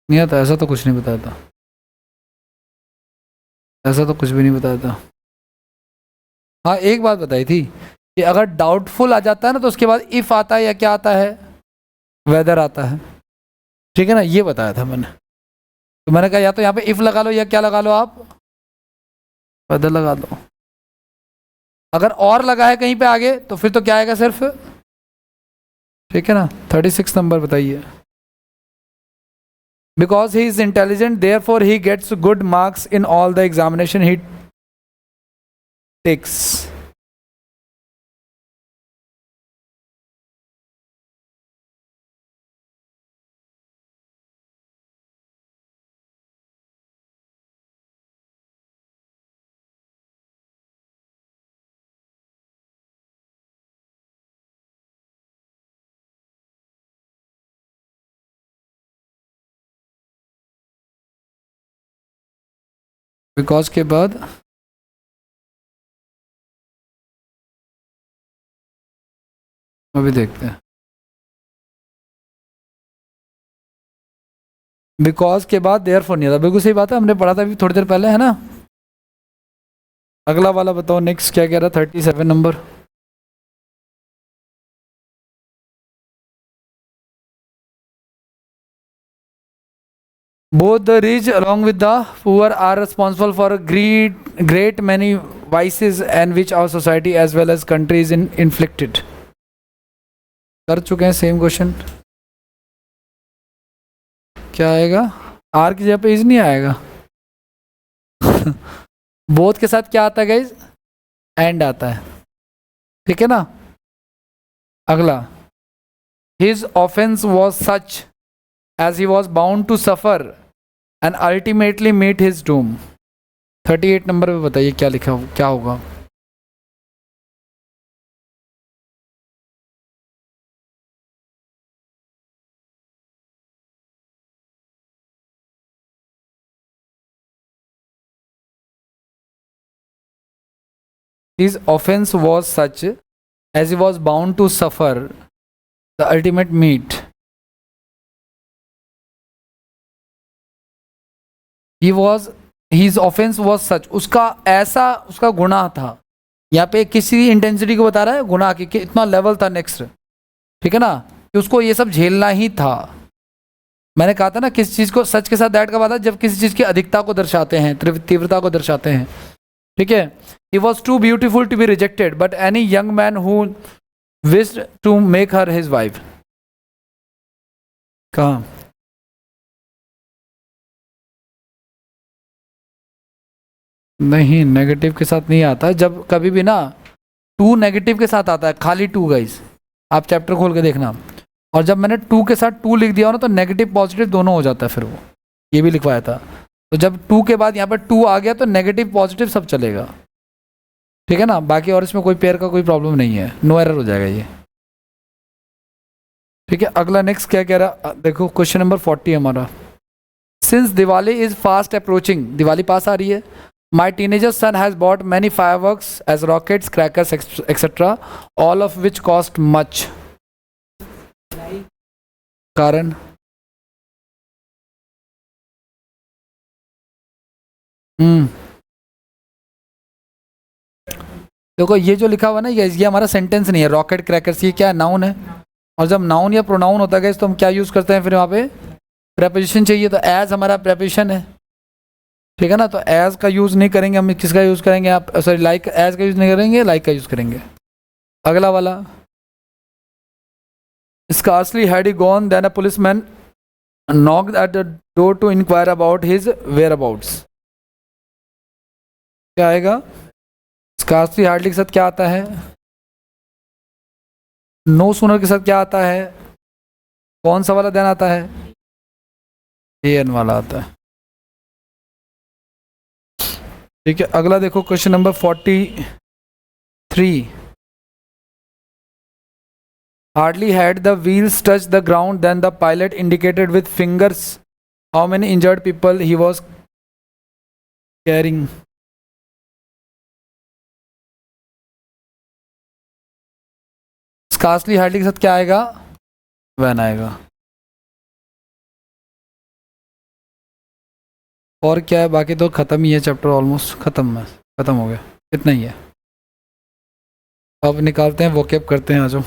Speaker 1: नहीं आता? ऐसा तो कुछ नहीं बताया था, ऐसा तो कुछ भी नहीं बताया था। हाँ एक बात बताई थी कि अगर डाउटफुल आ जाता है ना तो उसके बाद इफ आता है या क्या आता है, वेदर आता है, ठीक है ना, ये बताया था मैंने। तो मैंने कहा या तो यहाँ पे इफ लगा लो या क्या लगा लो, आप वेदर लगा दो। अगर और लगा है कहीं पे आगे तो फिर तो क्या आएगा सिर्फ, ठीक है ना। 36 नंबर बताइए। Because he is intelligent therefore he gets good marks in all the examination he takes. Because के बाद अभी देखते हैं। बिकॉज के बाद देयरफॉर नहीं था, बिल्कुल सही बात है, हमने पढ़ा था अभी थोड़ी देर पहले, है ना। अगला वाला बताओ, नेक्स्ट क्या कह रहा है? 37 number. Both the rich along with the poor are responsible for a great many vices and which our society as well as countries inflicted. कर चुके हैं सेम क्वेश्चन। क्या आएगा? आर की जगह पे इज नहीं आएगा। बोथ के साथ क्या आता है गाइज? एंड आता है, ठीक है ना। अगला, his offence was such as he was bound to suffer and ultimately meet his doom. 38 number पे बताइए क्या लिखा हो, क्या होगा? His offense was such as he was bound to suffer the ultimate meet. His offense was such, उसका ऐसा उसका गुनाह था। यहाँ पे किसी इंटेंसिटी को बता रहा है गुनाह की, कि इतना लेवल था नेक्स्ट, ठीक है ना, कि उसको ये सब झेलना ही था। मैंने कहा था ना किस चीज़ को सच के साथ दैट का बात, जब किसी चीज़ की अधिकता को दर्शाते हैं, तीव्रता को दर्शाते हैं, ठीक है। He was too beautiful to be rejected, but any young man who wished to make her his wife. कहाँ? नहीं, नेगेटिव के साथ नहीं आता। जब कभी भी ना टू नेगेटिव के साथ आता है, खाली टू गाइस, आप चैप्टर खोल के देखना। और जब मैंने टू के साथ टू लिख दिया हो ना तो नेगेटिव पॉजिटिव दोनों हो जाता है, फिर वो ये भी लिखवाया था। तो जब टू के बाद यहाँ पर टू आ गया तो नेगेटिव पॉजिटिव सब चलेगा, ठीक है ना। बाकी और इसमें कोई पेयर का कोई प्रॉब्लम नहीं है, नो एरर हो जाएगा ये, ठीक है। अगला नेक्स्ट क्या कह रहा, देखो क्वेश्चन नंबर 40 हमारा। Since Diwali is fast approaching, Diwali पास आ रही है, my teenager son has bought many fireworks as rockets, crackers, etc., all of which cost much. कारण? देखो ये जो लिखा हुआ ना ये हमारा सेंटेंस नहीं है। रॉकेट क्रैकर्स ये क्या है? नाउन है। और जब नाउन या प्रोनाउन होता है तो हम क्या यूज करते हैं फिर वहाँ पे? प्रेपोजिशन चाहिए, तो एज हमारा प्रेपोजिशन है, ठीक है ना। तो एज का यूज नहीं करेंगे हम, किसका यूज करेंगे? आप सॉरी, लाइक, एज का यूज नहीं करेंगे, लाइक का यूज करेंगे। अगला वाला, scarcely had he gone then a policeman knocked at the door to inquire about his whereabouts. क्या आएगा? scarcely hardly के साथ क्या आता है? no sooner के साथ क्या आता है? कौन सा वाला देन आता है? an वाला आता है, ठीक है। अगला देखो question number 43। Hardly had the wheels touched the ground than the pilot indicated with fingers how many injured people he was carrying. Scarcely hardly के साथ क्या आएगा? वैन आएगा। और क्या है? बाकी तो खत्म ही है चैप्टर, ऑलमोस्ट खत्म है, खत्म हो गया, इतना ही है। अब निकालते हैं वोकैब करते हैं, आ जाओ।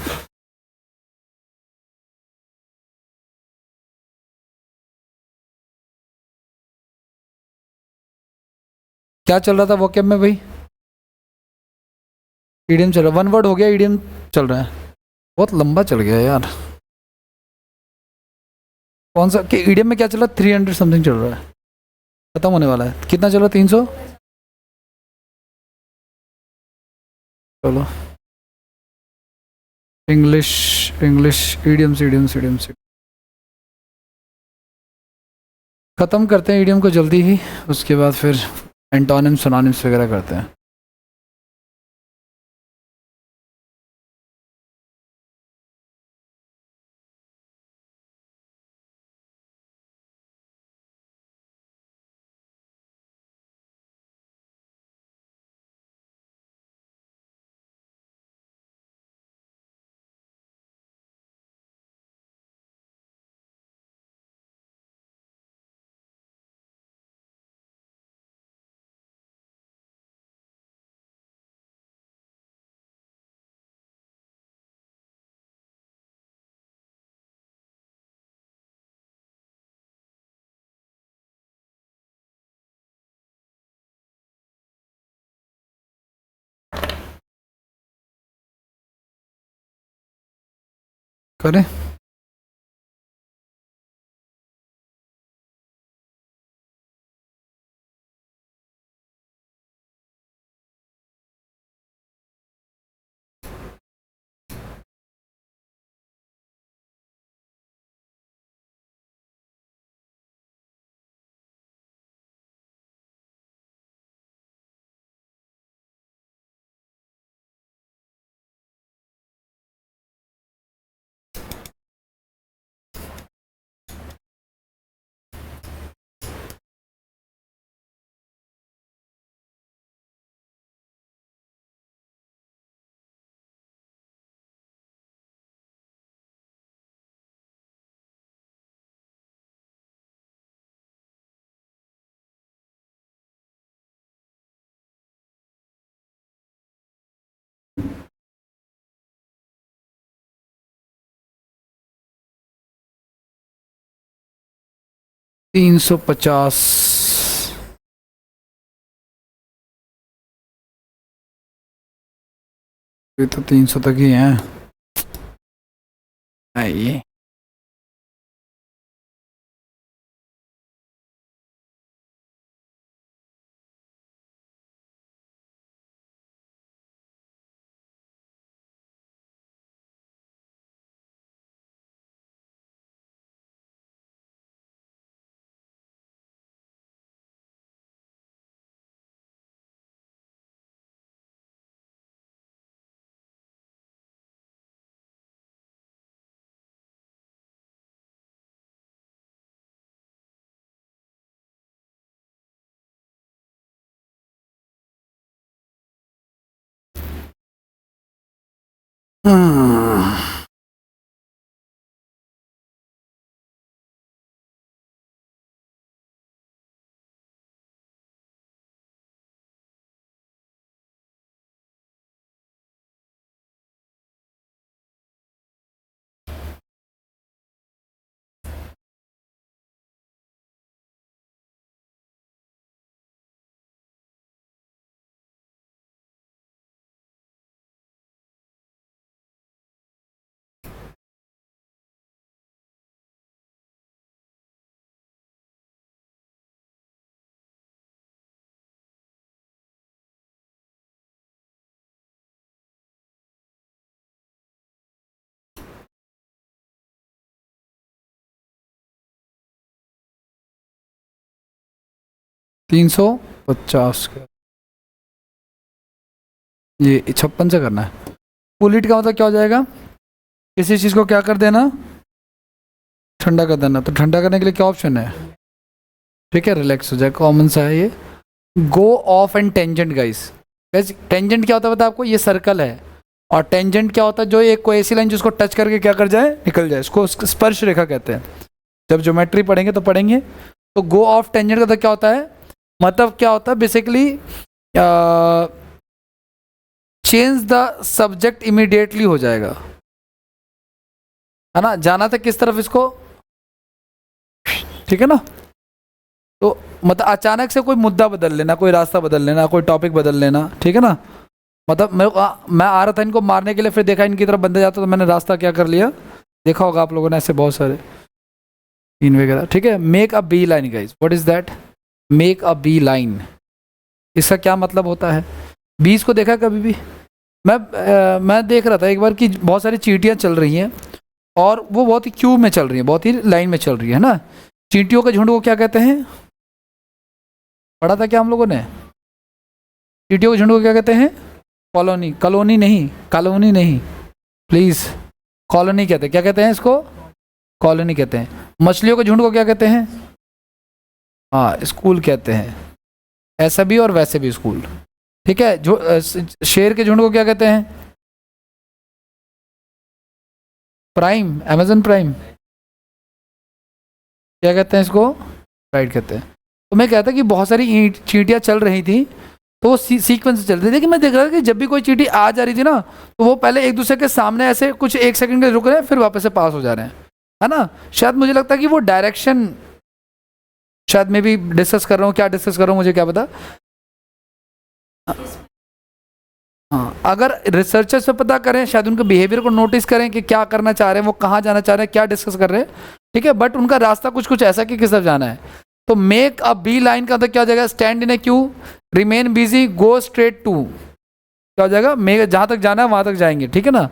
Speaker 1: क्या चल रहा था वोकैब में भाई? ईडियम चल रहा है, वन वर्ड हो गया, ईडियम चल रहा है। बहुत लंबा चल गया यार। कौन सा कि ईडियम में क्या चल रहा है? 300 समथिंग चल रहा है, खत्म होने वाला है। कितना चल रहा है? 300। चलो English English idioms idioms idioms ख़त्म करते हैं ईडियम को जल्दी ही, उसके बाद फिर एंटोनिम्स सिनोनिम्स वगैरह करते हैं। करें? तीन 350। ये तो 300 तक ही है। ये हाँ। 350 का ये 56 से करना है। पुलिट का मतलब क्या हो जाएगा? किसी चीज़ को क्या कर देना, ठंडा कर देना। तो ठंडा करने के लिए क्या ऑप्शन है, ठीक है, रिलैक्स हो जाए, कॉमन सा है ये। Go off and tangent guys, tangent क्या होता है पता है आपको, ये सर्कल है, और टेंजेंट क्या होता है, जो एक कोई ऐसी लाइन जिसको टच करके क्या कर जाए, निकल जाए, इसको स्पर्श रेखा कहते हैं। जब ज्योमेट्री पढ़ेंगे तो पढ़ेंगे। तो गो ऑफ टेंजेंट का तो क्या होता है, मतलब क्या होता है basically, change the subject immediately हो जाएगा, है ना, जाना था किस तरफ इसको, ठीक है ना। तो मतलब अचानक से कोई मुद्दा बदल लेना, कोई रास्ता बदल लेना, कोई टॉपिक बदल लेना, ठीक है ना। मतलब मैं आ रहा था इनको मारने के लिए, फिर देखा इनकी तरफ बंदे जाते तो मैंने रास्ता क्या कर लिया, देखा होगा आप लोगों ने ऐसे बहुत सारे इन वगैरह, ठीक है। Make a beeline guys, what is that, make a beeline, इसका क्या मतलब होता है। बीस को देखा कभी भी, मैं देख रहा था एक बार कि बहुत सारी चींटियाँ चल रही हैं और वो बहुत ही क्यू में चल रही हैं, बहुत ही लाइन में चल रही है ना। चींटियों के झुंड को क्या कहते हैं, पढ़ा था क्या हम लोगों ने, चींटियों के झुंड को क्या कहते हैं, कॉलोनी, कॉलोनी नहीं, कॉलोनी नहीं प्लीज, कॉलोनी कहते हैं, क्या कहते हैं इसको, कॉलोनी कहते हैं। मछलियों के झुंड को क्या कहते हैं, हाँ स्कूल कहते हैं, ऐसा भी और वैसे भी स्कूल, ठीक है। जो शेर के झुंड को क्या कहते हैं, प्राइम, अमेजन प्राइम, क्या कहते हैं इसको, राइट कहते हैं। तो मैं कहता कि बहुत सारी चींटियाँ चल रही थी, तो वो सीक्वेंस से चल रही थी, लेकिन मैं देख रहा था कि जब भी कोई चींटी आ जा रही थी ना, तो वो पहले एक दूसरे के सामने ऐसे कुछ एक सेकंड के रुक रहे हैं, फिर वापस से पास हो जा रहे हैं, है ना। शायद मुझे लगता है कि वो डायरेक्शन, शायद मैं भी डिस्कस कर रहा हूँ, क्या डिस्कस कर रहा हूँ मुझे क्या पता। हाँ, अगर रिसर्चर्स से पता करें, शायद उनके बिहेवियर को नोटिस करें कि क्या करना चाह रहे हैं, वो कहाँ जाना चाह रहे हैं, क्या डिस्कस कर रहे हैं, ठीक है। बट उनका रास्ता कुछ कुछ ऐसा कि किस तरफ जाना है। तो मेक अ बी लाइन का तो क्या हो जाएगा, stand in a queue, remain busy, go straight to, क्या हो जाएगा, मेक जहाँ तक जाना है वहाँ तक जाएंगे, ठीक है ना,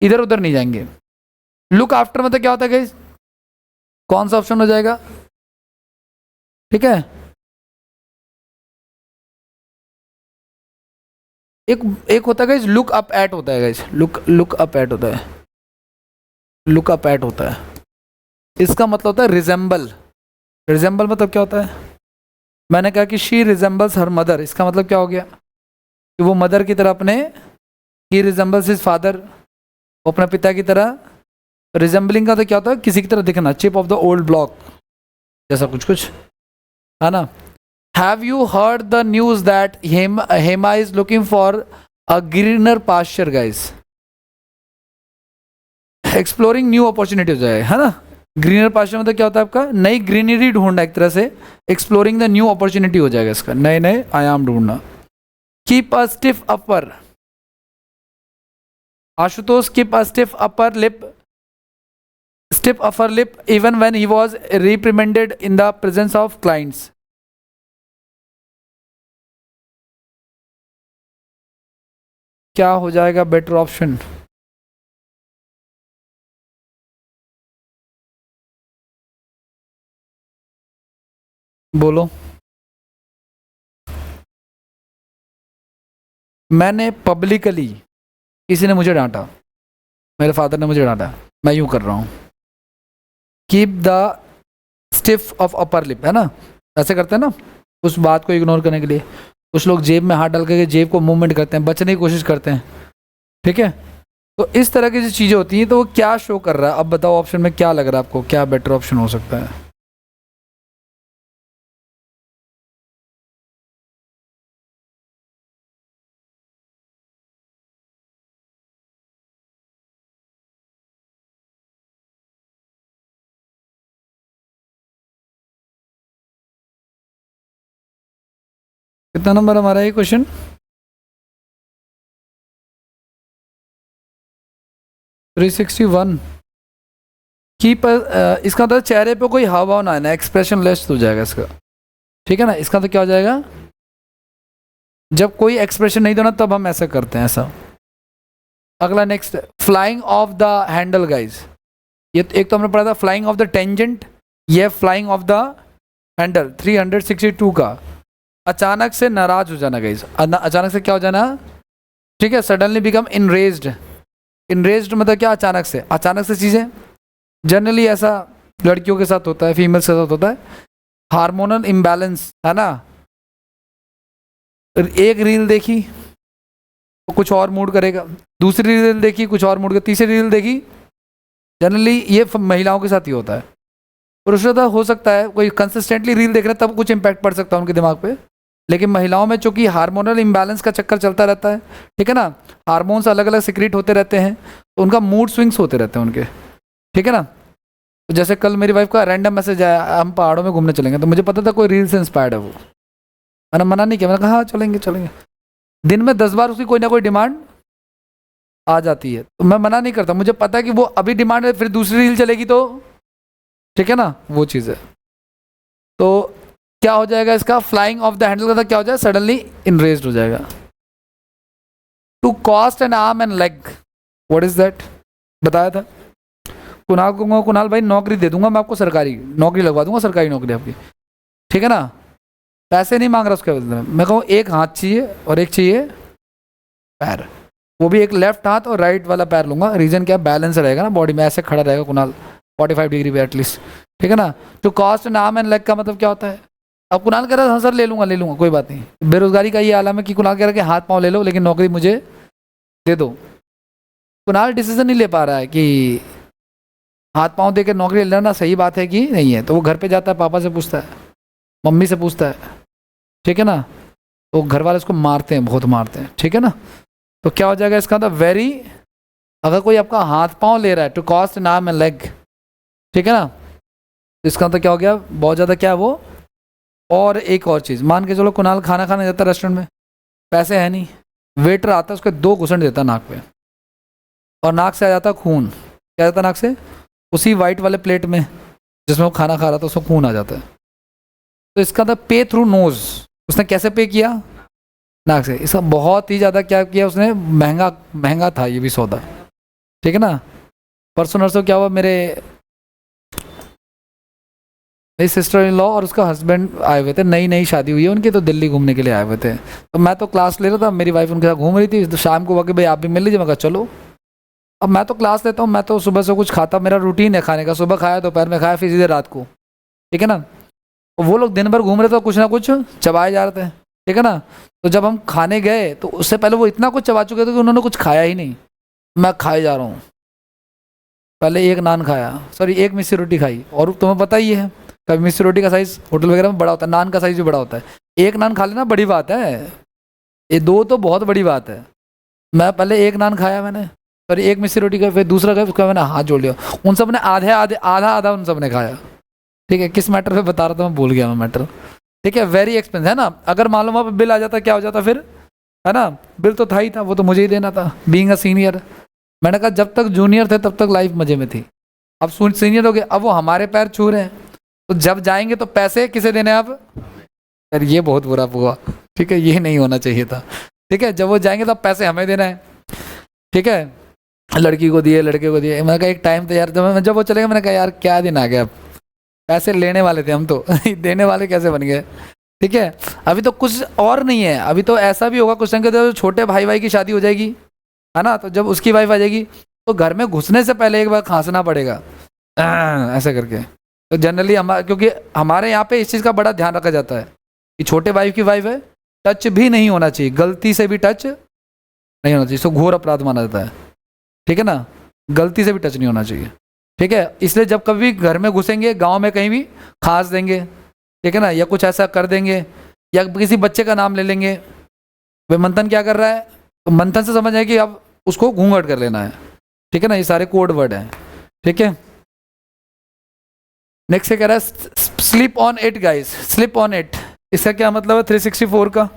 Speaker 1: इधर उधर नहीं जाएंगे। लुक आफ्टर मतलब क्या होता है गाइस, कौन सा ऑप्शन हो जाएगा, ठीक है। एक होता है गाइस लुक अप एट, होता है गाइस, लुक अप एट होता है, लुक अप एट होता है। इसका मतलब होता है रिजेंबल, रिजेंबल मतलब क्या होता है, मैंने कहा कि शी रिजेंबल्स हर मदर, इसका मतलब क्या हो गया कि वो मदर की तरह अपने, ही रिजेंबल्स हिज फादर, वो अपने पिता की तरह। रिजेंबलिंग का तो क्या होता है, किसी की तरह दिखना, chip off the old block जैसा कुछ कुछ, है ना। Have you heard the news that Hema is looking for a greener pasture guys, exploring new opportunity हो जाए, है ना। ग्रीनर पास्चर मतलब क्या होता है आपका, नई ग्रीनरी ढूंढना, एक तरह से एक्सप्लोरिंग द न्यू अपॉर्चुनिटी हो जाएगा इसका, नए नए आयाम ढूंढना। Keep a stiff upper, Ashutosh keep a stiff upper lip, stiff upper lip even when he was reprimanded in the presence of clients. क्या हो जाएगा बेटर ऑप्शन, बोलो। मैंने पब्लिकली, किसी ने मुझे डांटा, मेरे फादर ने मुझे डांटा, मैं यूं कर रहा हूं, keep the stiff of upper lip, है ना, ऐसे करते हैं ना, उस बात को इग्नोर करने के लिए कुछ लोग जेब में हाथ डाल करके जेब को मूवमेंट करते हैं, बचने की कोशिश करते हैं, ठीक है। तो इस तरह की जो चीज़ें होती हैं, तो वो क्या शो कर रहा है, अब बताओ ऑप्शन में क्या लग रहा है आपको, क्या बेटर ऑप्शन हो सकता है। कितना नंबर हमारा ये क्वेश्चन, थ्री 361। कीप, इसका मतलब चेहरे पे कोई हाव भाव ना आना, एक्सप्रेशन लेस हो जाएगा इसका, ठीक है ना। इसका तो क्या हो जाएगा, जब कोई एक्सप्रेशन नहीं देना तब हम ऐसा करते हैं, ऐसा। अगला next, flying of the handle guys, ये एक तो हमने पढ़ा था फ्लाइंग ऑफ द टेंजेंट, ये फ्लाइंग ऑफ द हैंडल 362 का। अचानक से नाराज हो जाना गाइज, अचानक से क्या हो जाना, ठीक है, सडनली बिकम इनरेज्ड, इनरेज्ड मतलब क्या, अचानक से, अचानक से चीज़ें। जनरली ऐसा लड़कियों के साथ होता है, फीमेल्स के साथ होता है, हार्मोनल इम्बैलेंस, है ना। एक रील देखी तो कुछ और मूड करेगा, दूसरी रील देखी कुछ और मूड करेगा, तीसरी रील देखी। जनरली ये महिलाओं के साथ ही होता है। पुरुषों का हो सकता है कोई कंसिस्टेंटली रील देख रहे हैं तब कुछ इंपैक्ट पड़ सकता है उनके दिमाग पे, लेकिन महिलाओं में चूंकि हार्मोनल इम्बैलेंस का चक्कर चलता रहता है, ठीक है ना, हार्मोन्स अलग अलग सिक्रीट होते रहते हैं, तो उनका मूड स्विंग्स होते रहते हैं उनके, ठीक है ना। तो जैसे कल मेरी वाइफ का रैंडम मैसेज आया, हम पहाड़ों में घूमने चलेंगे, तो मुझे पता था कोई रील से इंस्पायर्ड है वो, मैंने मना नहीं किया, मैंने कहा हाँ चलेंगे चलेंगे। दिन में 10 बार उसकी कोई ना कोई डिमांड आ जाती है, तो मैं मना नहीं करता, मुझे पता है कि वो अभी डिमांड है, फिर दूसरी रील चलेगी तो, ठीक है ना, वो चीज़ है। तो क्या हो जाएगा इसका, फ्लाइंग ऑफ द हैंडल का क्या हो जाएगा, सडनली इनरेज्ड हो जाएगा। To cost an arm and leg, what is that, बताया था। कुणाल को, कुणाल भाई नौकरी दे दूंगा मैं आपको, सरकारी नौकरी लगवा दूंगा, सरकारी नौकरी आपकी, ठीक है ना, पैसे नहीं मांग रहा उसके बदले में। मैं कहूँ एक हाथ चाहिए और एक चाहिए पैर, वो भी एक लेफ्ट हाथ और राइट वाला पैर लूंगा। रीजन क्या, बैलेंस रहेगा ना बॉडी में, ऐसे खड़ा रहेगा कुणाल 45 डिग्री पे एटलीस्ट, ठीक है ना। तो cost an arm and leg का मतलब क्या होता है। अब कुणाल कह रहा है हाँ सर ले लूंगा कोई बात नहीं। बेरोजगारी का ये आलम है कि कुणाल कह रहा है कि हाथ पाँव ले लो लेकिन नौकरी मुझे दे दो। कुणाल डिसीजन नहीं ले पा रहा है कि हाथ पाँव दे के नौकरी लेना सही बात है कि नहीं है, तो वो घर पे जाता है, पापा से पूछता है, मम्मी से पूछता है, ठीक है ना, तो घर वाले उसको मारते हैं, बहुत मारते हैं, ठीक है ना। तो क्या हो जाएगा इसका, मतलब वेरी, अगर कोई आपका हाथ पाँव ले रहा है, to cost an arm and leg, ठीक है ना, तो इसका मतलब क्या हो गया, बहुत ज़्यादा क्या है वो। और एक और चीज़, मान के चलो कुणाल खाना खाने जाता है रेस्टोरेंट में, पैसे है नहीं, वेटर आता है उसको 2 घुसंड देता है नाक पे, और नाक से आ जाता खून, क्या जाता नाक से, उसी वाइट वाले प्लेट में जिसमें वो खाना खा रहा था उसमें खून आ जाता है। तो इसका था पे थ्रू नोज, उसने कैसे पे किया, नाक से। इसका बहुत ही ज़्यादा क्या किया उसने, महंगा था ये भी सौदा, ठीक है ना। परसों नरसों क्या हुआ, मेरी सिस्टर इन लॉ और उसका हस्बैंड आए हुए थे, नई नई शादी हुई है उनकी, तो दिल्ली घूमने के लिए आए हुए थे। तो मैं तो क्लास ले रहा था, मेरी वाइफ उनके साथ घूम रही थी, तो शाम को कि भाई आप भी मिल लीजिए, मैं कहा चलो। अब मैं तो क्लास लेता हूँ, मैं तो सुबह से कुछ खाता, मेरा रूटीन है खाने का, सुबह खाया, दोपहर में खाया, फिर सीधे रात को, ठीक है ना। और वो लोग दिन भर घूम रहे थे, कुछ ना कुछ चबाए जा रहे थे, ठीक है ना। तो जब हम खाने गए तो उससे पहले वो इतना कुछ चबा चुके थे कि उन्होंने कुछ खाया ही नहीं। मैं खाए जा रहा हूँ, पहले एक नान खाया, सॉरी एक मिस्सी रोटी खाई, और तुम्हें पता ही है कभी मिस्सी रोटी का साइज़ होटल वगैरह में बड़ा होता है, नान का साइज़ भी बड़ा होता है। एक नान खा लेना बड़ी बात है, ये 2 तो बहुत बड़ी बात है। मैं पहले एक नान खाया मैंने, सॉरी एक मिस्सी रोटी का, फिर दूसरा खाया, उसका मैंने हाथ जोड़ लिया, उन सब ने आधा उन सब ने खाया, ठीक है। किस मैटर पे बता रहा था मैं, भूल गया मैं मैटर, ठीक है। वेरी एक्सपेंसिव है ना, अगर मान लो वहाँ पे बिल आ जाता क्या हो जाता फिर, है ना। बिल तो था ही था, वो तो मुझे ही देना था, बीइंग अ सीनियर। मैंने कहा जब तक जूनियर थे तब तक लाइफ मजे में थी, अब सीनियर हो गए, अब वो हमारे पैर छू रहे हैं, तो जब जाएंगे तो पैसे किसे देने अब, यार ये बहुत बुरा हुआ, ठीक है, ये नहीं होना चाहिए था, ठीक है। जब वो जाएंगे तो पैसे हमें देना है, ठीक है। लड़की को दिए, लड़के को दिए, मैंने कहा एक टाइम तो यार, जब वो चलेगा मैंने कहा यार क्या दिन आ गया, अब पैसे लेने वाले थे हम तो देने वाले कैसे बन गए, ठीक है। अभी तो कुछ और नहीं है, अभी तो ऐसा भी होगा कुछ टाइम के तो छोटे भाई की शादी हो जाएगी, है ना, तो जब उसकी वाइफ आ जाएगी तो घर में घुसने से पहले एक बार खांसना पड़ेगा ऐसे करके। तो जनरली क्योंकि हमारे यहाँ पे इस चीज़ का बड़ा ध्यान रखा जाता है कि छोटे भाई की वाइफ है, टच भी नहीं होना चाहिए, गलती से भी टच नहीं होना चाहिए, इसको घोर अपराध माना जाता है, ठीक है ना, गलती से भी टच नहीं होना चाहिए, ठीक है। इसलिए जब कभी घर में घुसेंगे, गांव में कहीं भी खांस देंगे, ठीक है ना, या कुछ ऐसा कर देंगे, या किसी बच्चे का नाम ले लेंगे, वे मंथन क्या कर रहा है, तो मंथन से समझ आए कि अब उसको घूंघट कर लेना है, ठीक है ना, ये सारे कोड वर्ड हैं, ठीक है। नेक्स्ट से कह रहा है slip on it guys, slip on it, इसका क्या मतलब है 364 का,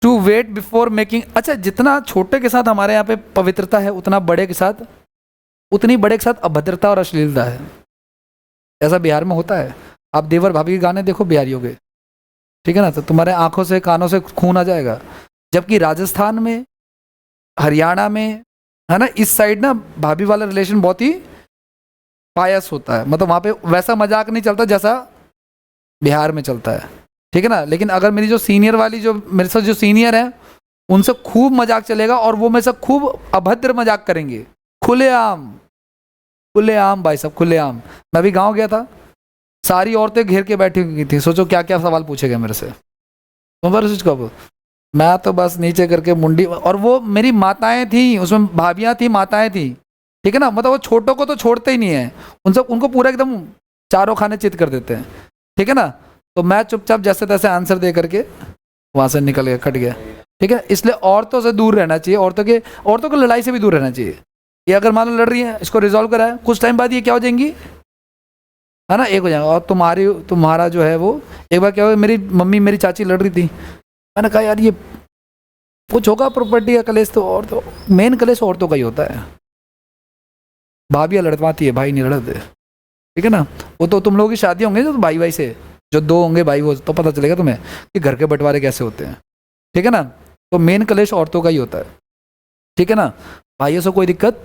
Speaker 1: टू वेट बिफोर मेकिंग। अच्छा, जितना छोटे के साथ हमारे यहाँ पे पवित्रता है, उतना बड़े के साथ, उतनी बड़े के साथ अभद्रता और अश्लीलता है, ऐसा बिहार में होता है। आप देवर भाभी के गाने देखो बिहारियों के, ठीक है ना, तो तुम्हारे आंखों से कानों से खून आ जाएगा। जबकि राजस्थान में, हरियाणा में, है ना, इस साइड ना भाभी वाला रिलेशन बहुत ही पायस होता है, मतलब वहाँ पे वैसा मजाक नहीं चलता जैसा बिहार में चलता है, ठीक है ना। लेकिन अगर मेरी जो सीनियर वाली, जो मेरे साथ जो सीनियर है, उनसे खूब मजाक चलेगा और वो मेरे से खूब अभद्र मजाक करेंगे, खुलेआम, खुलेआम भाई साहब, खुलेआम। मैं भी गांव गया था, सारी औरतें घेर के बैठी हुई थी, सोचो क्या क्या सवाल पूछे गए मेरे से। कब मैं तो बस नीचे करके मुंडी, और वो मेरी माताएं थी उसमें, भाभियां थी, माताएं थी, ठीक है ना। मतलब वो छोटों को तो छोड़ते ही नहीं है, उनसे उनको पूरा एकदम चारों खाने चित कर देते हैं, ठीक है ना। तो मैं चुपचाप जैसे तैसे आंसर दे करके वहां से निकल गया, खट गया, ठीक है। इसलिए औरतों से दूर रहना चाहिए, औरतों को लड़ाई से भी दूर रहना चाहिए। ये अगर मान लो लड़ रही है, इसको रिजॉल्व करा है, कुछ टाइम बाद ये क्या हो जाएंगी, है ना, एक हो जाएगा। और तुम्हारा जो है वो, एक बार क्या हुआ, मेरी मम्मी मेरी चाची लड़ रही थी, मैंने कहा यार ये कुछ होगा प्रॉपर्टी का कलेश, तो और तो मेन कलेश औरतों का ही होता है। भाभियाँ लड़वाती है, भाई नहीं लड़ते, ठीक है ना। वो तो तुम लोगों की शादी होंगे जो भाई भाई से, जो दो होंगे भाई, वो तो पता चलेगा तुम्हें कि घर के बंटवारे कैसे होते हैं, ठीक है ना। तो मेन कलेश औरतों का ही होता है, ठीक है ना। भाइयों से कोई दिक्कत,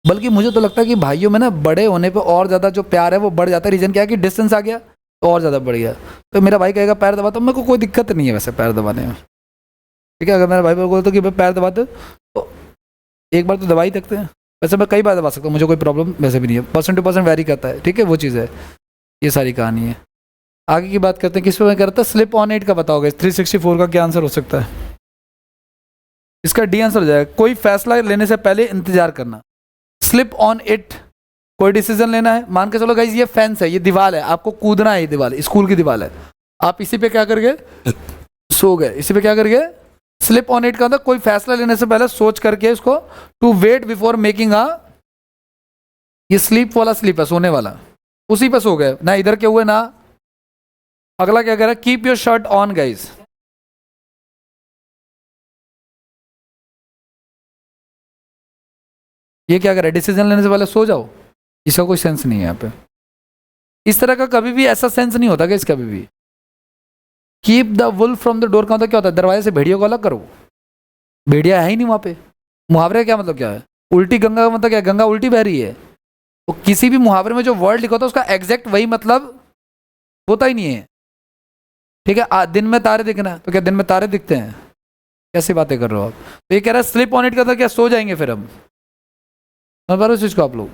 Speaker 1: बल्कि मुझे तो लगता है कि भाइयों में ना बड़े होने पे और ज़्यादा जो प्यार है वो बढ़ जाता है। रीज़न क्या है कि डिस्टेंस आ गया तो और ज़्यादा बढ़ गया। तो मेरा भाई कहेगा पैर दबा, तो मेरे को कोई दिक्कत नहीं है वैसे पैर दबाने में, ठीक है। अगर मेरा भाई बोलता कि भाई पैर दबा दो, तो एक बार तो दबा ही सकते हैं। वैसे मैं कई बार दबा सकता हूँ, मुझे कोई प्रॉब्लम वैसे भी नहीं है, पर्सन टू पर्सन वेरी करता है, ठीक है, वो चीज़ है। ये सारी कहानी है। आगे की बात करते हैं, किस पे मैं करता, स्लिप ऑन इट का बताओगे। 364 का क्या आंसर हो सकता है? इसका डी आंसर हो जाएगा, कोई फैसला लेने से पहले इंतजार करना। स्लिप ऑन इट, कोई डिसीजन लेना है, मान के चलो गाइस ये फेंस है, ये दीवार है, आपको कूदना है, ये दीवार स्कूल की दीवार है, आप इसी पे क्या कर गए, सो गए, इसी पे क्या कर गए, स्लिप ऑन इट का मतलब कोई फैसला लेने से पहले सोच करके इसको, to wait before making a, ये स्लीप वाला स्लीप है, सोने वाला, उसी पे सो गए ना, इधर के हुए ना। अगला क्या कह रहा है, keep your shirt on guys. ये क्या कर रहा है, डिसीजन लेने से पहले सो जाओ, इसका कोई सेंस नहीं है यहाँ पे। इस तरह का कभी भी ऐसा सेंस नहीं होता कि कभी भी। Keep the wolf from the door का मतलब क्या होता है, दरवाजे से भेड़ियों को अलग करो, भेड़िया है ही नहीं वहां पे। मुहावरे का क्या मतलब क्या है, उल्टी गंगा का मतलब क्या है, गंगा उल्टी बह रही है। तो किसी भी मुहावरे में जो वर्ड लिखा होता है उसका एग्जैक्ट वही मतलब होता ही नहीं है, ठीक है। दिन में तारे दिखना, तो क्या दिन में तारे दिखते हैं, कैसी बातें कर रहे हो आप। तो ये कह रहा है स्लिप ऑन इट का था, क्या सो जाएंगे फिर हम, समझ पा रहे हो इस चीज को आप लोग।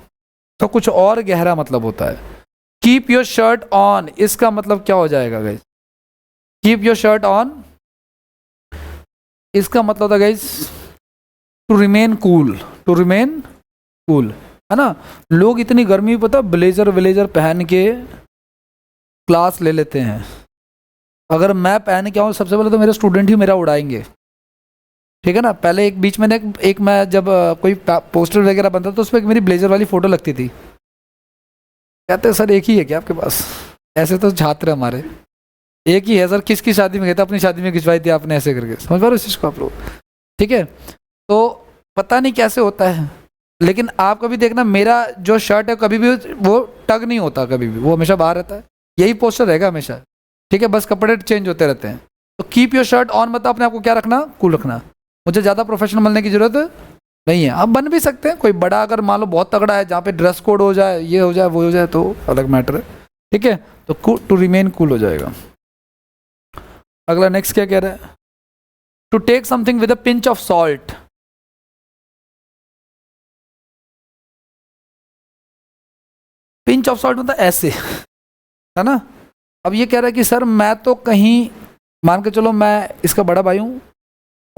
Speaker 1: तो कुछ और गहरा मतलब होता है। कीप योर शर्ट ऑन, इसका मतलब क्या हो जाएगा guys, keep your shirt on, इसका मतलब होता है guys to remain cool, to remain cool, है ना। लोग इतनी गर्मी में पता ब्लेजर व्लेजर पहन के क्लास ले लेते हैं। अगर मैं पहन के आऊँ सबसे पहले तो मेरे स्टूडेंट ही मेरा उड़ाएंगे, ठीक है ना। पहले एक बीच में एक मैं जब कोई पोस्टर वगैरह बनता तो उस पर एक मेरी ब्लेजर वाली फोटो लगती थी, कहते सर एक ही है क्या आपके पास, ऐसे तो छात्र हमारे एक ही है सर, किसकी शादी में गए थे, अपनी शादी में खिंचवाई थी आपने, ऐसे करके, समझ पा रहे हो इस चीज़ को आप लोग, ठीक है। तो पता नहीं कैसे होता है, लेकिन आप कभी देखना मेरा जो शर्ट है कभी भी वो टग नहीं होता, कभी भी वो हमेशा बाहर रहता है, यही पोस्टर रहेगा हमेशा, ठीक है। बस कपड़े चेंज होते रहते हैं। तो कीप योर शर्ट ऑन मतलब अपने आप को क्या रखना, कूल रखना। मुझे ज़्यादा प्रोफेशनल बनने की जरूरत नहीं है, आप बन भी सकते हैं। कोई बड़ा अगर मान लो बहुत तगड़ा है, जहाँ पे ड्रेस कोड हो जाए, ये हो जाए, वो हो जाए, तो अलग मैटर है, ठीक है। तो टू रिमेन कूल हो जाएगा। अगला नेक्स्ट क्या कह रहा है, to take something with a pinch of salt. Pinch of salt मतलब ऐसे, है ना। अब ये कह रहा है कि सर मैं तो कहीं, मान के चलो मैं इसका बड़ा भाई हूँ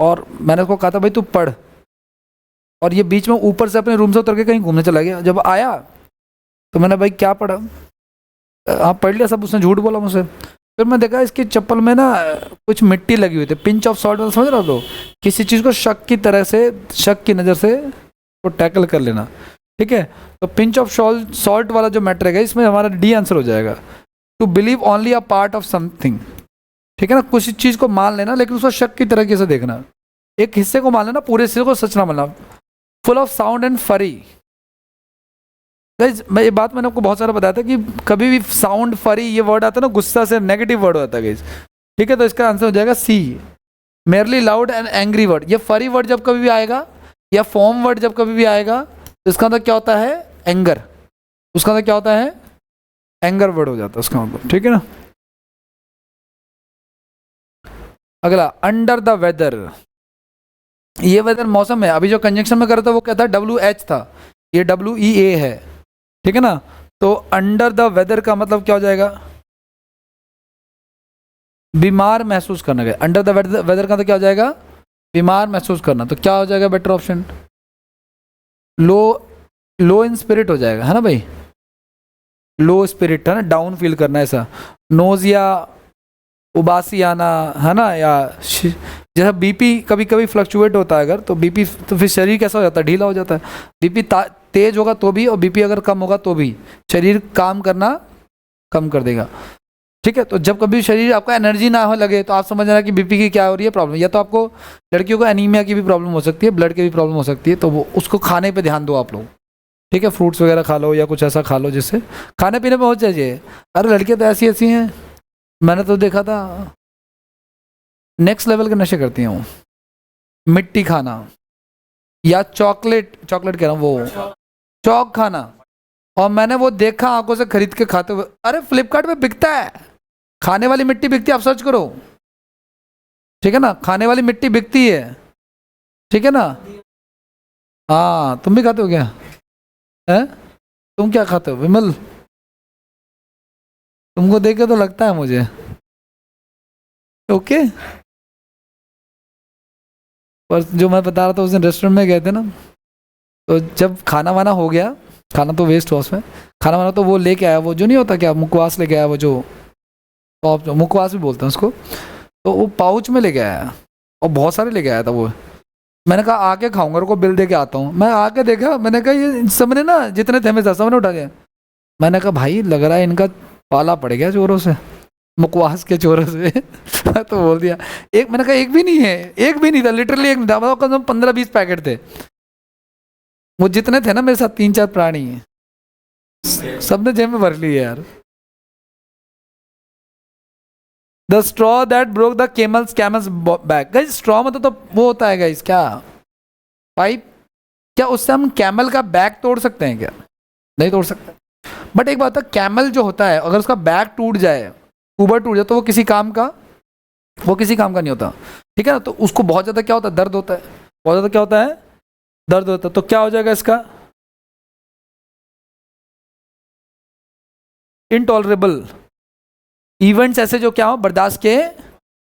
Speaker 1: और मैंने उसको कहा था भाई तू पढ़, और ये बीच में ऊपर से अपने रूम से उतर के कहीं घूमने चला गया। जब आया तो मैंने भाई क्या पढ़ा, हाँ पढ़ लिया सब, उसने झूठ बोला मुझसे। फिर मैं देखा इसकी चप्पल में ना कुछ मिट्टी लगी हुई थी। पिंच ऑफ सॉल्ट समझ रहा हो, तो किसी चीज़ को शक की तरह से, शक की नज़र से वो टैकल कर लेना, ठीक है। तो पिंच ऑफ सॉल्ट वाला जो मैटर है इसमें हमारा डी आंसर हो जाएगा। To believe only a part of something, ठीक है ना। कुछ चीज़ को मान लेना लेकिन उसको शक की तरीके से देखना, एक हिस्से को मान लेना, पूरे हिस्से को सच ना मानना। फुल ऑफ साउंड एंड फरी, मैं ये बात मैंने आपको बहुत सारा बताया था कि कभी भी साउंड फरी ये वर्ड आता है ना, गुस्सा से नेगेटिव वर्ड होता है गाइस, ठीक है। तो इसका आंसर हो जाएगा C, merely loud and angry word. ये फरी वर्ड जब कभी भी आएगा या फॉर्म वर्ड जब कभी भी आएगा तो इसका मतलब क्या होता है, एंगर, उसका मतलब क्या होता है, एंगर वर्ड हो जाता है उसका मतलब, ठीक है ना। अगला अंडर द वेदर, ये वेदर मौसम है। अभी जो कंजंक्शन में कर रहा था वो क्या था, WH था, ये WEA है, ठीक है ना। तो अंडर द वेदर का मतलब क्या हो जाएगा, बीमार महसूस करना। गया अंडर द वेदर का तो क्या हो जाएगा, बीमार महसूस करना। तो क्या हो जाएगा better option, low in spirit हो जाएगा, है ना भाई, लो स्पिरिट है ना, डाउन फील करना ऐसा। नोजिया, उबासी आना, है ना, या जैसा बीपी कभी कभी फ्लक्चुएट होता है अगर, तो बीपी तो फिर शरीर कैसा हो जाता है, ढीला हो जाता है। बीपी तेज होगा तो भी, और बीपी अगर कम होगा तो भी शरीर काम करना कम कर देगा, ठीक है। तो जब कभी शरीर आपका एनर्जी ना हो लगे तो आप समझ रहे हैं कि बीपी की क्या हो रही है प्रॉब्लम। या तो आपको लड़कियों को एनीमिया की भी प्रॉब्लम हो सकती है, ब्लड की भी प्रॉब्लम हो सकती है, तो वो उसको खाने पे ध्यान दो आप लोग, ठीक है। फ्रूट्स वगैरह खा लो या कुछ ऐसा खा लो जिससे खाने पीने में हो चाहिए। अरे लड़कियाँ तो ऐसी ऐसी हैं, मैंने तो देखा था नेक्स्ट लेवल के नशे करती हूँ। मिट्टी खाना या चॉकलेट कह रहा हूँ, वो चौक खाना। और मैंने वो देखा आंखों से खरीद के खाते हुए, अरे फ्लिपकार्ट पे बिकता है, खाने वाली मिट्टी बिकती है, आप सर्च करो, ठीक है ना, खाने वाली मिट्टी बिकती है, ठीक है ना। हाँ तुम भी खाते हो क्या, है तुम क्या खाते हो विमल, तुमको देख के तो लगता है मुझे, ओके। पर जो मैं बता रहा था उस दिन रेस्टोरेंट में गए थे ना, तो जब खाना वाना हो गया, खाना तो वेस्ट हुआ उसमें, खाना वाना तो वो लेके आया, वो जो नहीं होता क्या मुखवास लेके आया, वो जो पॉप, जो मुखवास भी बोलते हैं उसको, तो वो पाउच में लेके आया और बहुत सारे लेके आया था वो। मैंने कहा आके खाऊंगा, उनको बिल दे के आता हूँ। मैं आके देखा, मैंने कहा ये सबने ना जितने थे मेरे साथ सबने उठा लिया। मैंने कहा भाई लग रहा है इनका पाला पड़ गया चोरों से, मुखवास के चोरों से। तो बोल दिया एक, मैंने कहा एक भी नहीं है, एक भी नहीं था, लिटरली एक नहीं था, मतलब कम 15-20 पैकेट थे। वो जितने थे ना मेरे साथ 3-4 प्राणी, सबने जेब में भर ली है यार। The straw that broke the camel's back, guys straw मतलब तो वो होता है गाइस क्या, पाइप। क्या उससे हम कैमल का बैक तोड़ सकते हैं क्या, नहीं तोड़ सकते। बट एक बात है, कैमल जो होता है अगर उसका बैक टूट जाए, ऊबर टूट जाए, तो वो किसी काम का, वो किसी काम का नहीं होता, ठीक है ना। तो उसको बहुत ज्यादा क्या होता है, दर्द होता है, बहुत ज्यादा क्या होता है, दर्द होता है। तो क्या हो जाएगा इसका, इनटॉलरेबल इवेंट्स ऐसे जो क्या हो, बर्दाश्त के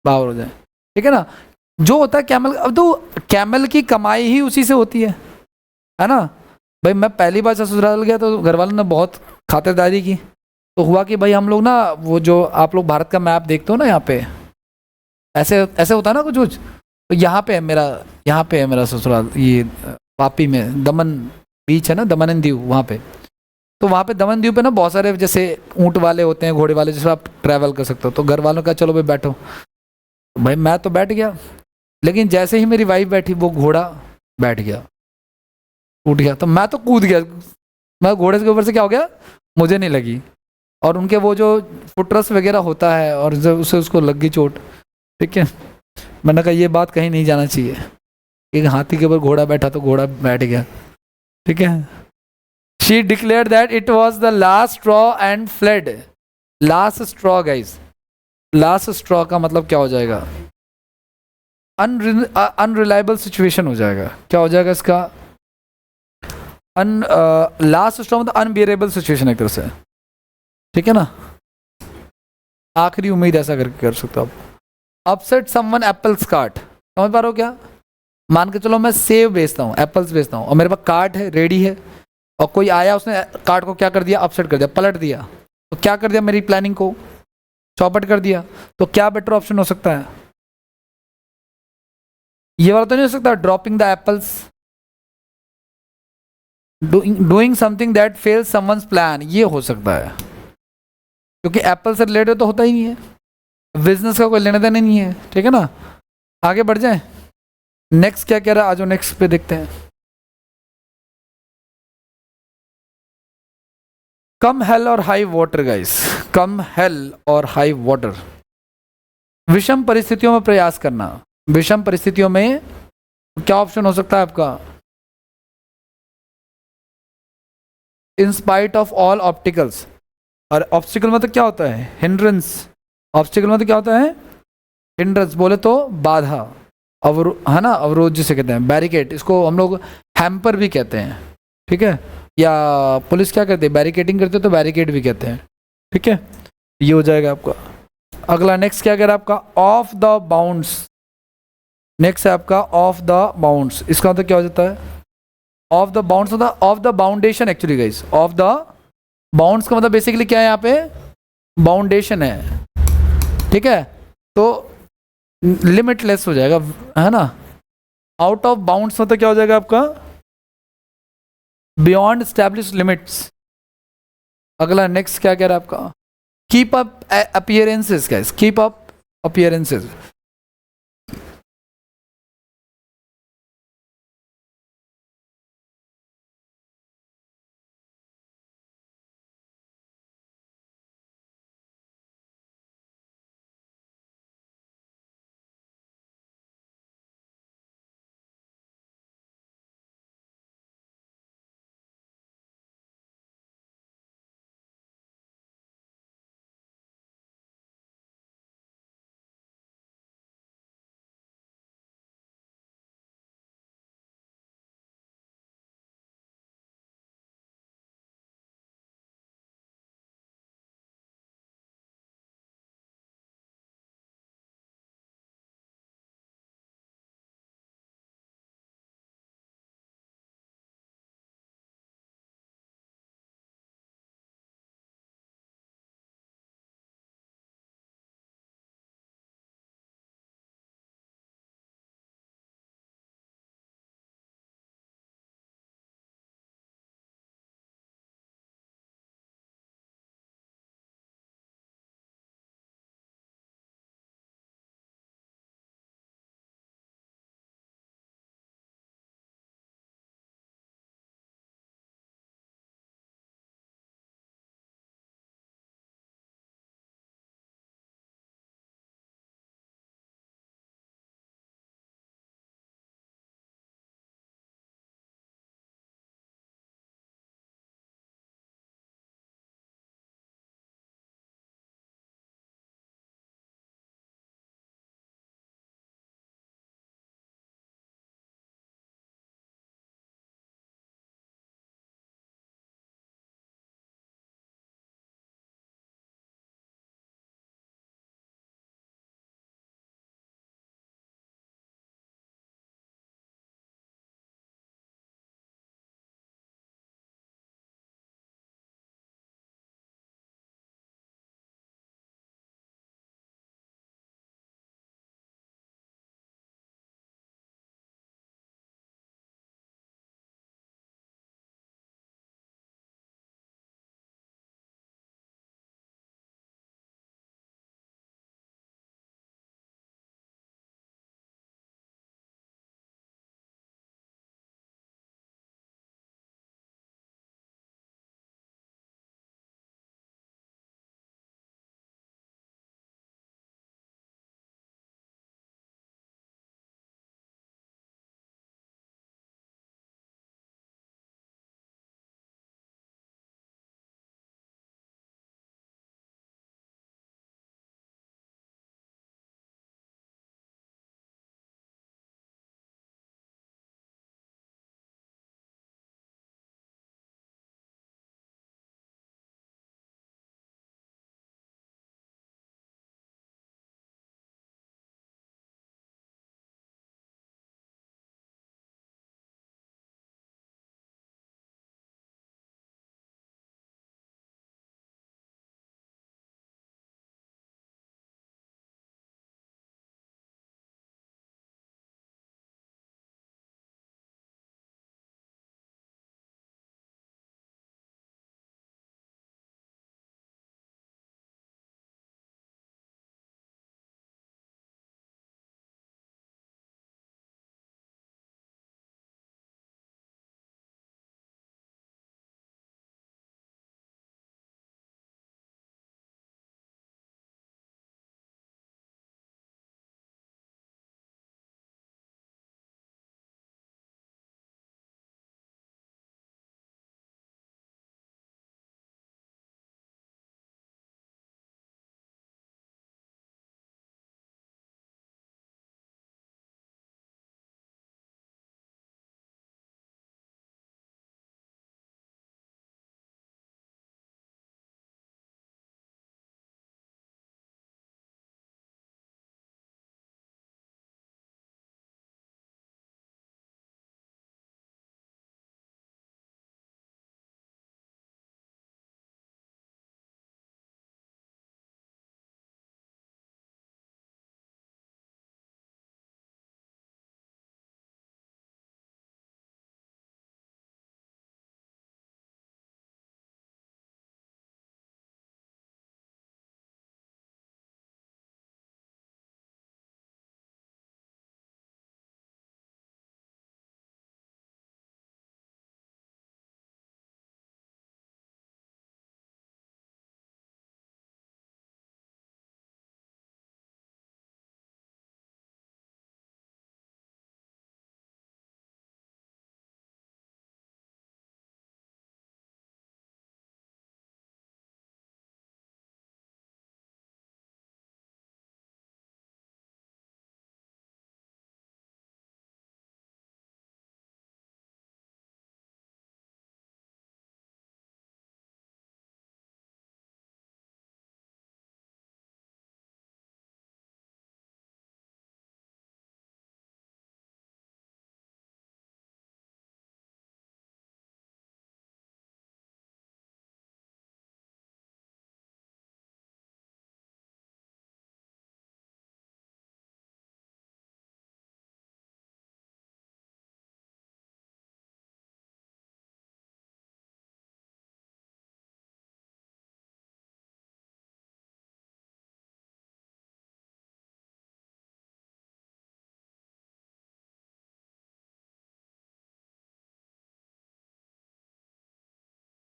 Speaker 1: बाहर हो जाए, ठीक है ना। जो होता है कैमल, अब तो कैमल की कमाई ही उसी से होती है ना। भाई मैं पहली बार ससुराल गया तो घर वालों ने बहुत खातिरदारी की, तो हुआ कि भाई हम लोग ना, वो जो आप लोग भारत का मैप देखते हो ना, यहाँ पे ऐसे ऐसे होता है ना कुछ कुछ, तो यहाँ पे है मेरा, यहाँ पे है मेरा ससुराल, ये वापी में दमन बीच है ना, दमन एंड दीव, वहाँ पे। तो वहाँ पे दमन दीव पे ना बहुत सारे जैसे ऊँट वाले होते हैं, घोड़े वाले, जिसमें आप ट्रैवल कर सकते हो। तो घर वालों का चलो भाई बैठो, भाई मैं तो बैठ गया, लेकिन जैसे ही मेरी वाइफ बैठी वो घोड़ा बैठ गया, उठ गया, तो मैं तो कूद गया, मैं घोड़े के ऊपर से क्या हो गया, मुझे नहीं लगी, और उनके वो जो फुटरस वगैरह होता है, और जब उसे उसको लग गई चोट, ठीक है। मैंने कहा ये बात कहीं नहीं जाना चाहिए, एक हाथी के ऊपर घोड़ा बैठा तो घोड़ा बैठ गया, ठीक है। She declare that it was the last straw and fled. Last straw guys, last straw का मतलब क्या हो जाएगा, अनरिलायबल सिचुएशन हो जाएगा। क्या हो जाएगा इसका, लास्ट स्ट्रॉ मतलब अनबियरेबल सिचुएशन एक तरह से, ठीक है ना, आखिरी उम्मीद ऐसा करके कर सकते हो आप। अपसेट समवन एप्पल्स कार्ट, समझ पा रहे हो क्या, मान के चलो मैं सेब बेचता हूँ, एप्पल्स बेचता हूँ, और मेरे पास कार्ट है, रेडी है, और कोई आया उसने कार्ट को क्या कर दिया, अपसेट कर दिया, पलट दिया, तो क्या कर दिया, मेरी प्लानिंग को चौपट कर दिया। तो क्या बेटर ऑप्शन हो सकता है, ये वाला तो नहीं हो सकता, dropping the apples, doing something that fails someone's plan, ये हो सकता है, क्योंकि एप्पल से रिलेटेड तो होता ही नहीं है, बिजनेस का कोई लेना देना नहीं है, ठीक है ना। आगे बढ़ जाए, नेक्स्ट क्या कह रहा है, आज नेक्स्ट पे देखते हैं। कम हेल और हाई वाटर गाइस, कम हेल और हाई वाटर, विषम परिस्थितियों में प्रयास करना। विषम परिस्थितियों में क्या ऑप्शन हो सकता है आपका, in spite of all opticals. और ऑब्स्टिकल मतलब क्या होता है, हिंड्रेंस, ऑब्स्टिकल मतलब क्या होता है, हिंड्रेंस बोले तो बाधा, है ना, अवरोध जिसे कहते हैं। बैरिकेड, इसको हम लोग हैम्पर भी कहते हैं, ठीक है, या पुलिस क्या करती है, बैरिकेडिंग करते हो तो बैरिकेड भी कहते हैं, ठीक है। ये हो जाएगा आपका। अगला नेक्स्ट क्या कह रहा है आपका, ऑफ द बाउंड्स। नेक्स्ट है आपका ऑफ द बाउंड्स, इसका मतलब क्या हो जाता है, ऑफ द बाउंड्स मतलब of the boundation actually guys. Of the bounds का मतलब बेसिकली क्या है, यहाँ पे बाउंडेशन है, ठीक है, तो लिमिटलेस हो जाएगा, है ना। आउट ऑफ बाउंड्स मतलब क्या हो जाएगा आपका, बियॉन्ड स्टैब्लिश लिमिट्स। अगला नेक्स्ट क्या कह रहा है आपका, keep up appearances guys, keep up appearances.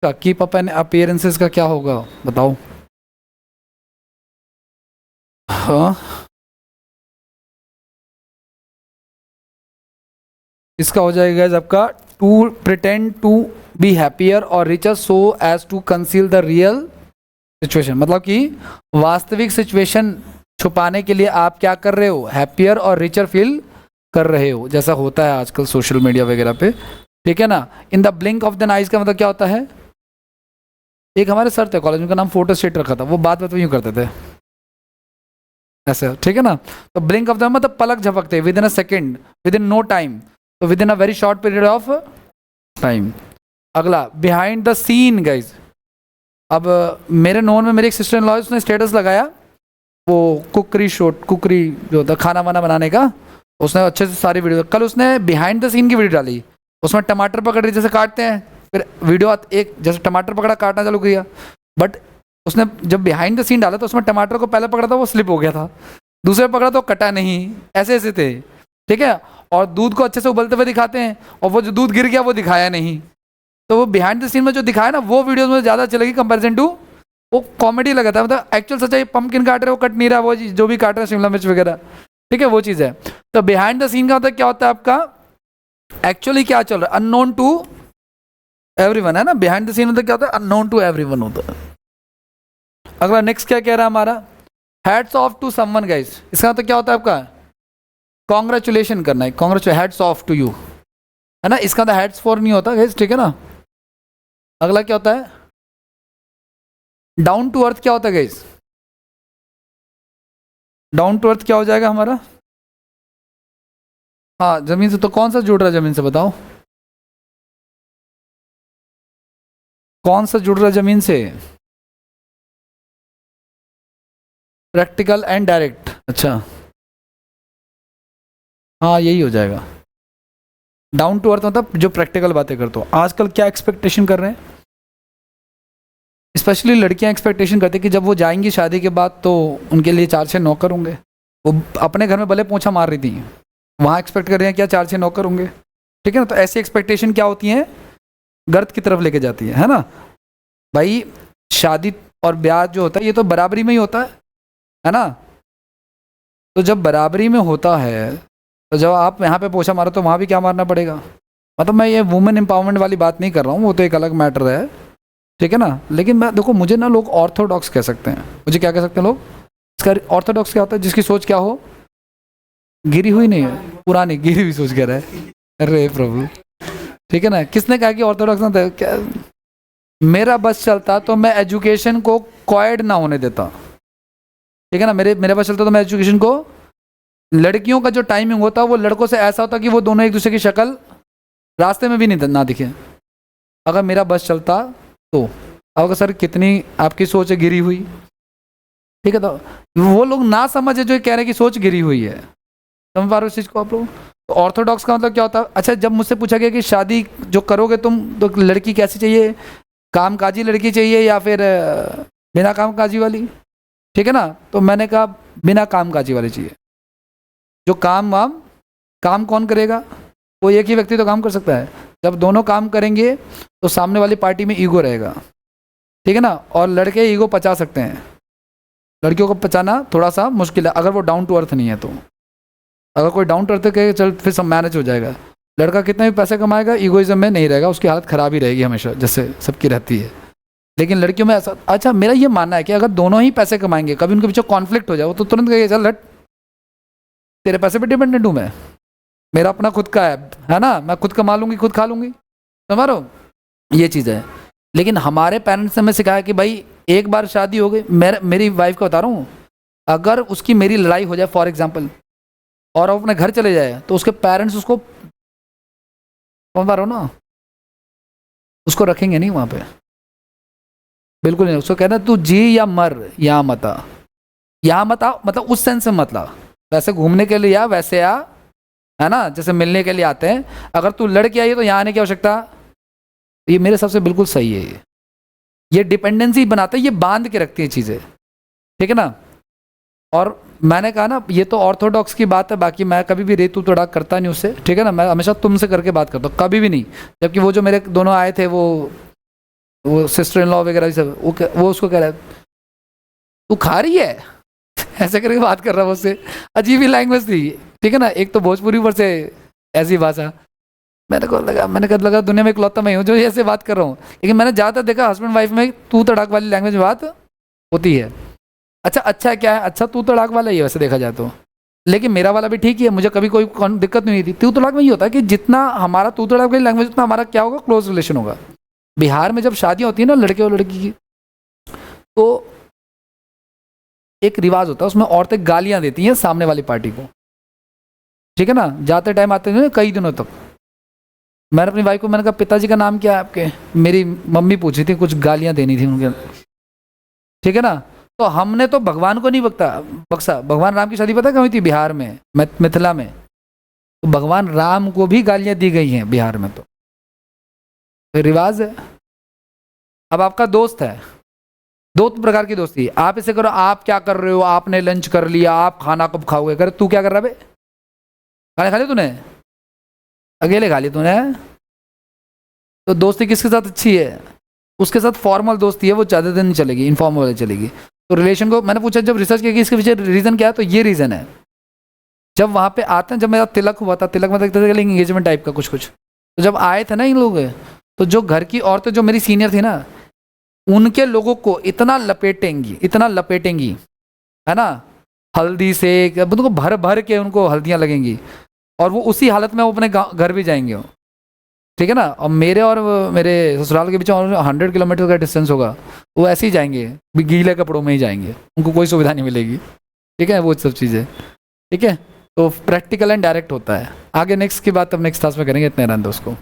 Speaker 1: का कीप अप एन अपीयरेंसेस का क्या होगा बताओ? हाँ, इसका हो जाएगा guys आपका to pretend to be happier और richer so as to conceal the real situation. मतलब कि वास्तविक सिचुएशन छुपाने के लिए आप क्या कर रहे हो, हैप्पियर और रिचर फील कर रहे हो, जैसा होता है आजकल सोशल मीडिया वगैरह पे, ठीक है ना। In the blink of the eyes का मतलब क्या होता है? एक हमारे सर थे कॉलेज में, उनका नाम फोटो स्टेट रखा था, वो बात बात यूँ करते थे ऐसे, ठीक है ना। तो ब्लिंक ऑफ द मतलब पलक झपकते, within a second, within no time, तो within a very short period of time. अगला बिहाइंड द सीन गाइज। अब मेरे नोन में मेरी एक सिस्टर इन लॉ, उसने स्टेटस लगाया वो कुकरी शॉट, कुकरी जो होता है खाना वाना बनाने का, उसने अच्छे से सारी वीडियो, कल उसने बिहाइंड द सीन की वीडियो डाली, उसमें टमाटर पकड़ रही जैसे काटते हैं, फिर वीडियो एक जैसे टमाटर पकड़ा काटना चालू किया, बट उसने जब बिहाइंड द सीन डाला तो उसमें टमाटर को पहले पकड़ा था वो स्लिप हो गया था, दूसरे पकड़ा तो कटा नहीं, ऐसे ऐसे थे, ठीक है। और दूध को अच्छे से उबलते हुए दिखाते हैं और वो जो दूध गिर गया वो दिखाया नहीं, तो वो बिहाइंड द सीन में जो दिखाया ना वो वीडियोस में ज़्यादा चलेगी कंपैरिजन टू वो कॉमेडी लगा था, मतलब एक्चुअल सच्चाई पम्पकिन काट रहे वो कट नहीं रहा, वो जो भी काट रहा है शिमला मिर्च वगैरह, ठीक है, वो चीज़ है। तो बिहाइंड द सीन का होता है क्या होता है आपका, एक्चुअली क्या चल रहा है, अननोन टू एवरीवन है ना, बिहाइंड द सीन मतलब क्या होता है, अननोन टू एवरीवन होता है। अगला नेक्स्ट क्या कह रहा है हमारा, hats off to someone guys, इसका मतलब क्या होता है आपका, कॉन्ग्रेचुलेशन करना है, congratulation hats off to you, है ना, इसका मतलब हैट्स फॉर नहीं होता गाइस, ठीक है ना। अगला क्या होता है, डाउन टू अर्थ क्या होता है गाइस, डाउन टू अर्थ क्या हो जाएगा हमारा, हाँ जमीन से, तो कौन सा जुड़ रहा है जमीन से बताओ, कौन सा जुड़ रहा है जमीन से, प्रैक्टिकल एंड डायरेक्ट, अच्छा हाँ यही हो जाएगा। डाउन टू अर्थ मतलब जो प्रैक्टिकल बातें करते हो। आजकल क्या एक्सपेक्टेशन कर रहे हैं, स्पेशली लड़कियां एक्सपेक्टेशन करती है कि जब वो जाएंगी शादी के बाद तो उनके लिए 4-6 नौकर होंगे, वो अपने घर में भले पोंछा मार रही थी, वहाँ एक्सपेक्ट कर रहे हैं क्या 4-6 नौकर होंगे, ठीक है ना। तो ऐसी एक्सपेक्टेशन क्या होती है, गर्त की तरफ लेके जाती है ना। भाई शादी और ब्याह जो होता है ये तो बराबरी में ही होता है ना। तो जब बराबरी में होता है तो जब आप यहाँ पे पोछा मारो तो वहाँ भी क्या मारना पड़ेगा। मतलब मैं ये वुमेन एम्पावरमेंट वाली बात नहीं कर रहा हूँ, वो तो एक अलग मैटर है, ठीक है ना। लेकिन मैं देखो, मुझे ना लोग ऑर्थोडॉक्स कह सकते हैं, मुझे क्या कह सकते हैं लोग, इसका ऑर्थोडॉक्स क्या होता है, जिसकी सोच क्या हो, गिरी हुई नहीं है, पुरानी गिरी हुई सोच कह रहा है, अरे प्रभु, ठीक है ना। किसने कहा कि ऑर्थोडॉक्स ना था, क्या मेरा बस चलता तो मैं एजुकेशन को क्वाइड ना होने देता, ठीक है ना। मेरे बस चलता तो मैं एजुकेशन को, लड़कियों का जो टाइमिंग होता है वो लड़कों से ऐसा होता कि वो दोनों एक दूसरे की शक्ल रास्ते में भी नहीं ना दिखे, अगर मेरा बस चलता तो। अब सर कितनी आपकी सोच है गिरी हुई, ठीक है। तो वो लोग ना समझे जो कह रहे हैं कि सोच गिरी हुई है, समझ पा रहे हो इस चीज़ को आप लोग। तो ऑर्थोडॉक्स का मतलब क्या होता है, अच्छा जब मुझसे पूछा गया कि शादी जो करोगे तुम तो लड़की कैसी चाहिए, कामकाजी लड़की चाहिए या फिर बिना कामकाजी वाली, ठीक है ना। तो मैंने कहा बिना कामकाजी वाली चाहिए, जो काम कौन करेगा, कोई एक ही व्यक्ति तो काम कर सकता है, जब दोनों काम करेंगे तो सामने वाली पार्टी में ईगो रहेगा, ठीक है ना। और लड़के ईगो पचा सकते हैं, लड़कियों को पचाना थोड़ा सा मुश्किल है अगर वो डाउन टू अर्थ नहीं है तो। अगर कोई डाउन टू अर्थ कहे चल फिर सब मैनेज हो जाएगा, लड़का कितने भी पैसे कमाएगा ईगोइज्म में नहीं रहेगा, उसकी हालत ख़राब ही रहेगी हमेशा, जैसे सबकी रहती है। लेकिन लड़कियों में ऐसा, अच्छा मेरा ये मानना है कि अगर दोनों ही पैसे कमाएंगे, कभी उनके पीछे कॉन्फ्लिक्ट हो जाए, वो तो तुरंत कहेगा चल हट, तेरे पैसे पे डिपेंडेंट हूँ मैं, मेरा अपना खुद का है ना, मैं खुद कमा लूँगी खुद खा लूँगी, समझ रहे हो, ये चीज़ है। लेकिन हमारे पेरेंट्स ने हमें सिखाया कि भाई एक बार शादी हो गई, मेरी वाइफ का बता रहा हूँ, अगर उसकी मेरी लड़ाई हो जाए फॉर एग्जांपल और वो अपने घर चले जाए तो उसके पेरेंट्स उसको, समझ पा रहे हो ना, उसको रखेंगे नहीं वहाँ पे, बिल्कुल नहीं। उसको कहना तू जी या मर, यहाँ मत आ, यहाँ मत आ, मतलब उस सेंस में मत ला, वैसे घूमने के लिए या वैसे आ, है ना, जैसे मिलने के लिए आते हैं, अगर तू लड़के आई है तो यहाँ आने की आवश्यकता, ये मेरे हिसाब से बिल्कुल सही है। ये डिपेंडेंसी बनाता है, ये बांध के रखती है चीज़ें, ठीक है ना। और मैंने कहा ना ये तो ऑर्थोडॉक्स की बात है, बाकी मैं कभी भी रेतू तड़ाक करता नहीं उससे, ठीक है ना। मैं हमेशा तुमसे करके बात करता हूँ, कभी भी नहीं। जबकि वो जो मेरे दोनों आए थे वो वो सिस्टर इन लॉ वगैरह सब, वो उसको कह रहा है तू खा रही है ऐसे करके बात कर रहा है उससे। अजीब ही लैंग्वेज थी, ठीक है ना। एक तो भोजपुरी पर से ऐसी भाषा, मैंने कहा लगा दुनिया में इकलौता मैं हूँ जो ऐसे बात कर रहा हूँ। लेकिन मैंने ज़्यादातर देखा हस्बैंड वाइफ में तू तड़ाक वाली लैंग्वेज में बात होती है। अच्छा है क्या है, अच्छा तू तड़ाक वाला ही है वैसे देखा जाए तो। लेकिन मेरा वाला भी ठीक ही है, मुझे कभी कोई दिक्कत नहीं हुई थी। तू तड़ाक में ये होता है कि जितना हमारा तू तड़ाक वाली लैंग्वेज, उतना हमारा क्या होगा, क्लोज रिलेशन होगा। बिहार में जब शादियाँ होती है ना लड़के और लड़की की, तो एक रिवाज होता है, उसमें औरतें गालियाँ देती हैं सामने वाली पार्टी को, ठीक है ना। जाते टाइम आते हैं कई दिनों तक। मैंने अपनी वाइफ को मैंने कहा पिताजी का नाम क्या है आपके, मेरी मम्मी पूछी थी, कुछ गालियाँ देनी थी उनके, ठीक है ना। तो हमने तो भगवान को नहीं बख्शा। भगवान राम की शादी पता कहाँ हुई थी, बिहार में, मिथिला में। तो भगवान राम को भी गालियाँ दी गई हैं बिहार में, तो रिवाज है। अब आपका दोस्त है, दो प्रकार की दोस्ती, आप इसे करो आप क्या कर रहे हो, आपने लंच कर लिया, आप खाना कब खाओगे, कर तू क्या कर रहा है बे, खाना खा लिया तूने, अकेले खा लिया तूने। तो दोस्ती किसके साथ अच्छी है, उसके साथ फॉर्मल दोस्ती है, वो ज़्यादा दिन नहीं चलेगी, इनफॉर्मल वाली चलेगी। तो रिलेशन को मैंने पूछा, जब रिसर्च किया कि इसके पीछे रीज़न क्या है, तो ये रीज़न है। जब वहाँ पे आते हैं, जब मेरा तिलक हुआ था, तिलक मतलब एंगेजमेंट टाइप का कुछ, तो जब आए थे ना इन लोग, तो जो घर की औरतें जो मेरी सीनियर थी ना, उनके लोगों को इतना लपेटेंगी, है ना, हल्दी से उनको भर भर के उनको हल्दियाँ लगेंगी, और वो उसी हालत में वो अपने घर भी जाएंगे, ठीक है ना। और मेरे और मेरे ससुराल के बीच 100 किलोमीटर का डिस्टेंस होगा, वो ऐसे ही जाएंगे, गीले कपड़ों में ही जाएंगे, उनको कोई सुविधा नहीं मिलेगी, ठीक है, वो सब चीज़ें, ठीक है। तो प्रैक्टिकल एंड डायरेक्ट होता है। आगे नेक्स्ट की बात अब नेक्स्ट क्लास में करेंगे, इतने रहने दो उसको।